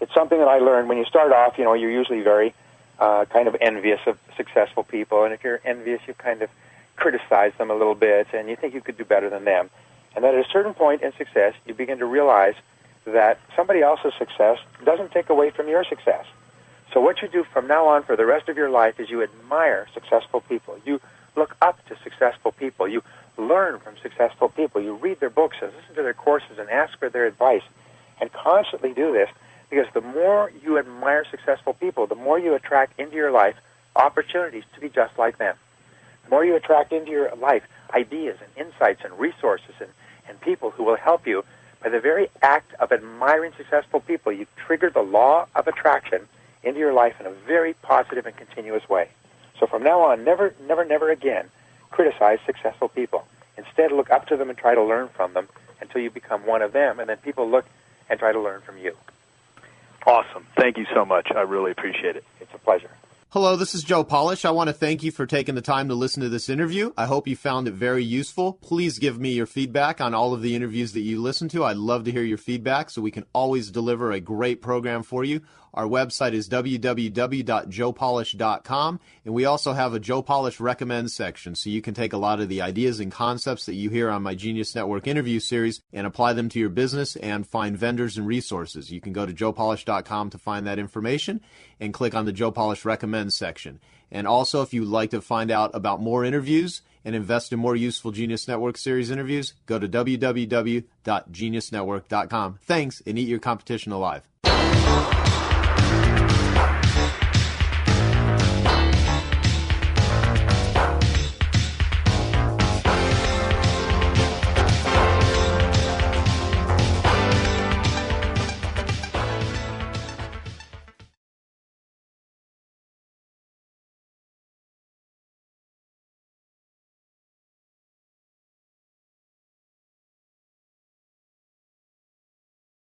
It's something that I learned when you start off. You're usually very kind of envious of successful people, and if you're envious, you kind of criticize them a little bit, and you think you could do better than them. And then at a certain point in success, you begin to realize that somebody else's success doesn't take away from your success. So what you do from now on for the rest of your life is you admire successful people. You look up to successful people. You learn from successful people. You read their books and listen to their courses and ask for their advice, and constantly do this. Because the more you admire successful people, the more you attract into your life opportunities to be just like them. The more you attract into your life ideas and insights and resources and people who will help you. By the very act of admiring successful people, you trigger the law of attraction into your life in a very positive and continuous way. So from now on, never again criticize successful people. Instead, look up to them and try to learn from them until you become one of them, and then people look and try to learn from you. Awesome. Thank you so much. I really appreciate it. It's a pleasure. Hello, this is Joe Polish. I want to thank you for taking the time to listen to this interview. I hope you found it very useful. Please give me your feedback on all of the interviews that you listen to. I'd love to hear your feedback so we can always deliver a great program for you. Our website is www.joepolish.com, and we also have a Joe Polish Recommends section, so you can take a lot of the ideas and concepts that you hear on my Genius Network interview series and apply them to your business and find vendors and resources. You can go to joepolish.com to find that information and click on the Joe Polish Recommends section. And also, if you'd like to find out about more interviews and invest in more useful Genius Network series interviews, go to www.geniusnetwork.com. Thanks, and eat your competition alive.